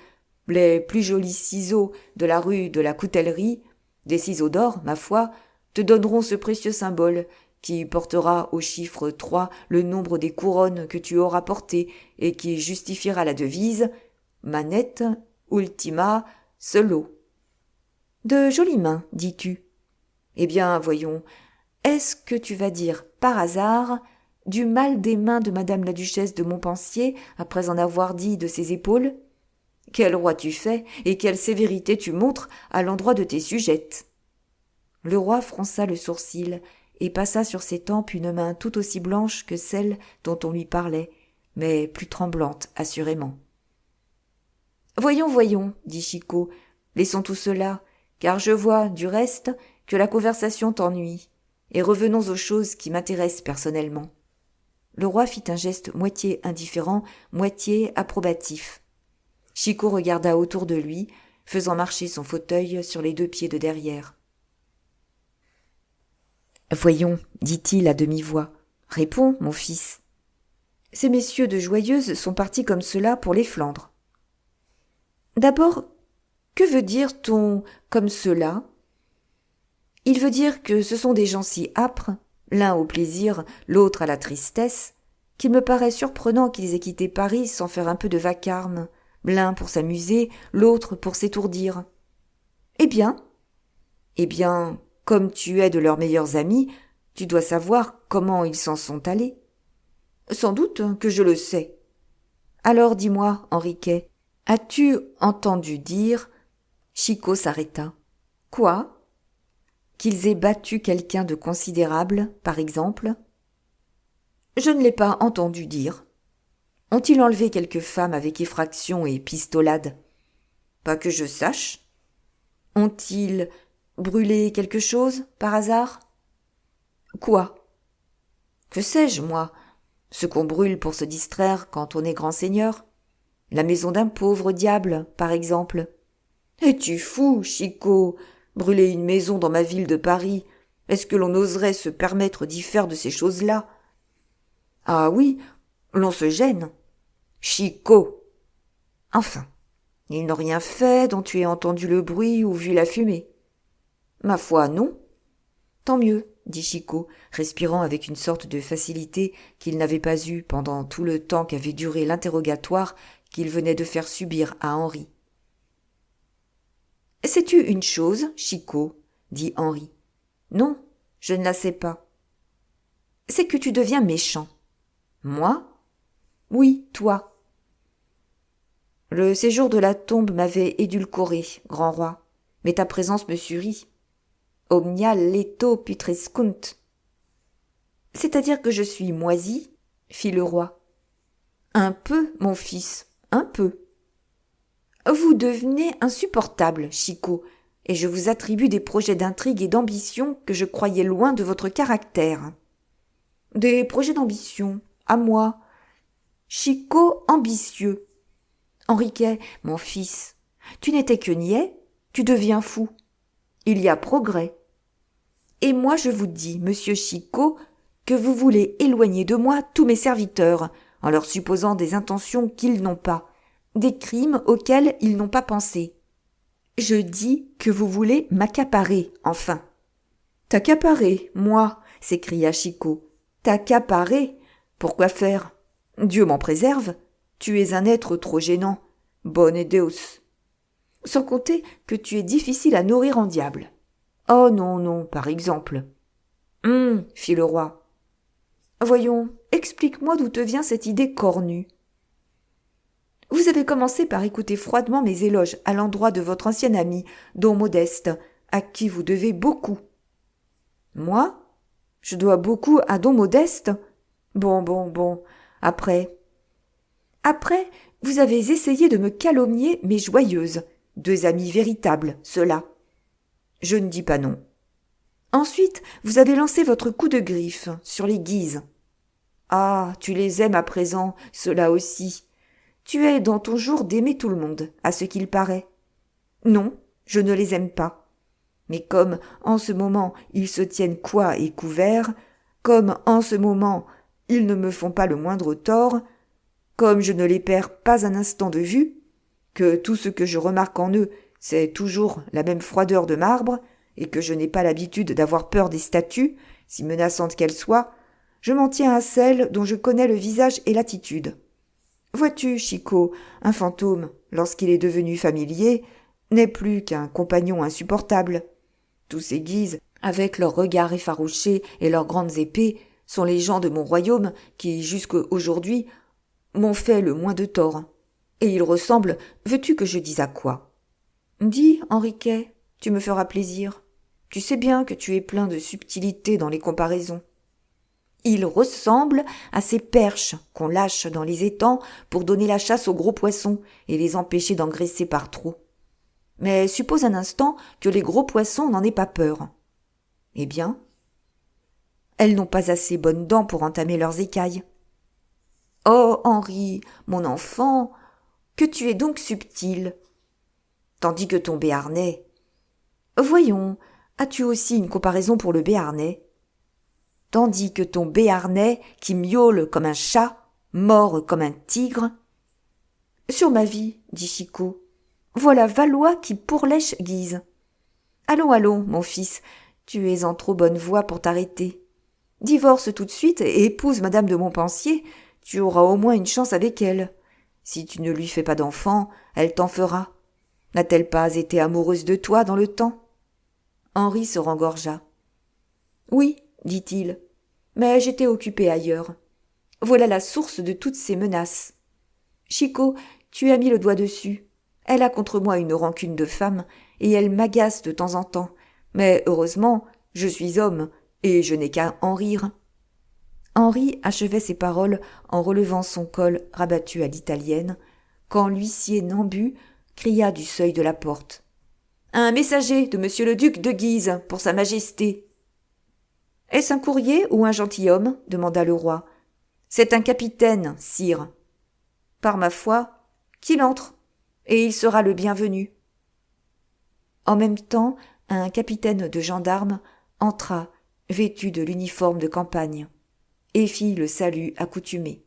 B: les plus jolis ciseaux de la rue de la Coutellerie, des ciseaux d'or, ma foi, te donneront ce précieux symbole qui portera au chiffre 3 le nombre des couronnes que tu auras portées et qui justifiera la devise Manette, ultima, solo. De jolies mains, dis-tu. Eh bien, voyons, est-ce que tu vas dire, par hasard, du mal des mains de madame la duchesse de Montpensier, après en avoir dit de ses épaules ? Quel roi tu fais, et quelle sévérité tu montres à l'endroit de tes sujettes. Le roi fronça le sourcil et passa sur ses tempes une main tout aussi blanche que celle dont on lui parlait, mais plus tremblante, assurément. « Voyons, dit Chicot, laissons tout cela, car je vois, du reste, que la conversation t'ennuie, et revenons aux choses qui m'intéressent personnellement. » Le roi fit un geste moitié indifférent, moitié approbatif. Chicot regarda autour de lui, faisant marcher son fauteuil sur les 2 pieds de derrière. « Voyons, dit-il à demi-voix, réponds, mon fils. Ces messieurs de Joyeuse sont partis comme cela pour les Flandres. D'abord, que veut dire ton « comme cela » ? Il veut dire que ce sont des gens si âpres, l'un au plaisir, l'autre à la tristesse, qu'il me paraît surprenant qu'ils aient quitté Paris sans faire un peu de vacarme, l'un pour s'amuser, l'autre pour s'étourdir. Eh bien, comme tu es de leurs meilleurs amis, tu dois savoir comment ils s'en sont allés. Sans doute que je le sais. Alors dis-moi, Henriquet, as-tu entendu dire... Chicot s'arrêta. Quoi ? Qu'ils aient battu quelqu'un de considérable, par exemple ? Je ne l'ai pas entendu dire. Ont-ils enlevé quelques femmes avec effraction et pistolade ? Pas que je sache. Ont-ils brûlé quelque chose, par hasard ? Quoi ? Que sais-je, moi ? Ce qu'on brûle pour se distraire quand on est grand seigneur ? La maison d'un pauvre diable, par exemple. Es-tu fou, Chicot ? Brûler une maison dans ma ville de Paris, est-ce que l'on oserait se permettre d'y faire de ces choses-là ? Ah oui, l'on se gêne. Chicot ! Enfin, ils n'ont rien fait dont tu aies entendu le bruit ou vu la fumée. Ma foi, non. Tant mieux, dit Chicot, respirant avec une sorte de facilité qu'il n'avait pas eue pendant tout le temps qu'avait duré l'interrogatoire qu'il venait de faire subir à Henri. « Sais-tu une chose, Chicot ?» dit Henri. « Non, je ne la sais pas. »« C'est que tu deviens méchant. »« Moi ? » ?»« Oui, toi. »« Le séjour de la tombe m'avait édulcoré, grand roi, mais ta présence me surit. Omnia leto putrescunt. »« C'est-à-dire que je suis moisi ?» fit le roi. « Un peu, mon fils, un peu. » Vous devenez insupportable, Chicot, et je vous attribue des projets d'intrigue et d'ambition que je croyais loin de votre caractère. Des projets d'ambition, à moi. Chicot ambitieux. Henriquet, mon fils, tu n'étais que niais, tu deviens fou. Il y a progrès. Et moi je vous dis, monsieur Chicot, que vous voulez éloigner de moi tous mes serviteurs, en leur supposant des intentions qu'ils n'ont pas, des crimes auxquels ils n'ont pas pensé. Je dis que vous voulez m'accaparer, enfin. T'accaparer, moi, s'écria Chicot. T'accaparer? Pourquoi faire? Dieu m'en préserve. Tu es un être trop gênant. Bonne Deus. Sans compter que tu es difficile à nourrir en diable. Oh non, non, par exemple. Fit le roi. Voyons, explique-moi d'où te vient cette idée cornue. Vous avez commencé par écouter froidement mes éloges à l'endroit de votre ancien ami, don Modeste, à qui vous devez beaucoup. Moi? Je dois beaucoup à don Modeste? Bon. Après, vous avez essayé de me calomnier, mais joyeuse. 2 amis véritables, ceux-là. Je ne dis pas non. Ensuite, vous avez lancé votre coup de griffe sur les Guises. Ah, tu les aimes à présent, ceux-là aussi. Tu es dans ton jour d'aimer tout le monde, à ce qu'il paraît. Non, je ne les aime pas. Mais comme, en ce moment, ils se tiennent coies et couverts, comme, en ce moment, ils ne me font pas le moindre tort, comme je ne les perds pas un instant de vue, que tout ce que je remarque en eux, c'est toujours la même froideur de marbre, et que je n'ai pas l'habitude d'avoir peur des statues, si menaçantes qu'elles soient, je m'en tiens à celles dont je connais le visage et l'attitude. Vois-tu, Chicot, un fantôme, lorsqu'il est devenu familier, n'est plus qu'un compagnon insupportable. Tous ces Guises, avec leurs regards effarouchés et leurs grandes épées, sont les gens de mon royaume qui, jusqu'aujourd'hui, m'ont fait le moins de tort. Et ils ressemblent, veux-tu que je dise à quoi? Dis, Henriquet, tu me feras plaisir. Tu sais bien que tu es plein de subtilité dans les comparaisons. Ils ressemblent à ces perches qu'on lâche dans les étangs pour donner la chasse aux gros poissons et les empêcher d'engraisser par trop. Mais suppose un instant que les gros poissons n'en aient pas peur. Eh bien, elles n'ont pas assez bonnes dents pour entamer leurs écailles. Oh, Henri, mon enfant, que tu es donc subtil. Tandis que ton Béarnais. Voyons, as-tu aussi une comparaison pour le Béarnais? Tandis que ton Béarnais, qui miaule comme un chat, mord comme un tigre. Sur ma vie, dit Chicot, voilà Valois qui pourlèche Guise. Allons, mon fils, tu es en trop bonne voie pour t'arrêter. Divorce tout de suite et épouse madame de Montpensier, tu auras au moins une chance avec elle. Si tu ne lui fais pas d'enfant, elle t'en fera. N'a-t-elle pas été amoureuse de toi dans le temps? Henri se rengorgea. Oui, dit-il, mais j'étais occupé ailleurs. Voilà la source de toutes ces menaces. Chicot, tu as mis le doigt dessus. Elle a contre moi une rancune de femme, et elle m'agace de temps en temps. Mais heureusement, je suis homme, et je n'ai qu'à en rire. Henri achevait ses paroles en relevant son col rabattu à l'italienne, quand l'huissier Nambu cria du seuil de la porte. « Un messager de monsieur le duc de Guise, pour sa majesté. » « Est-ce un courrier ou un gentilhomme » demanda le roi. « C'est un capitaine, sire. »« Par ma foi, qu'il entre, et il sera le bienvenu. » En même temps, un capitaine de gendarmes entra, vêtu de l'uniforme de campagne, et fit le salut accoutumé.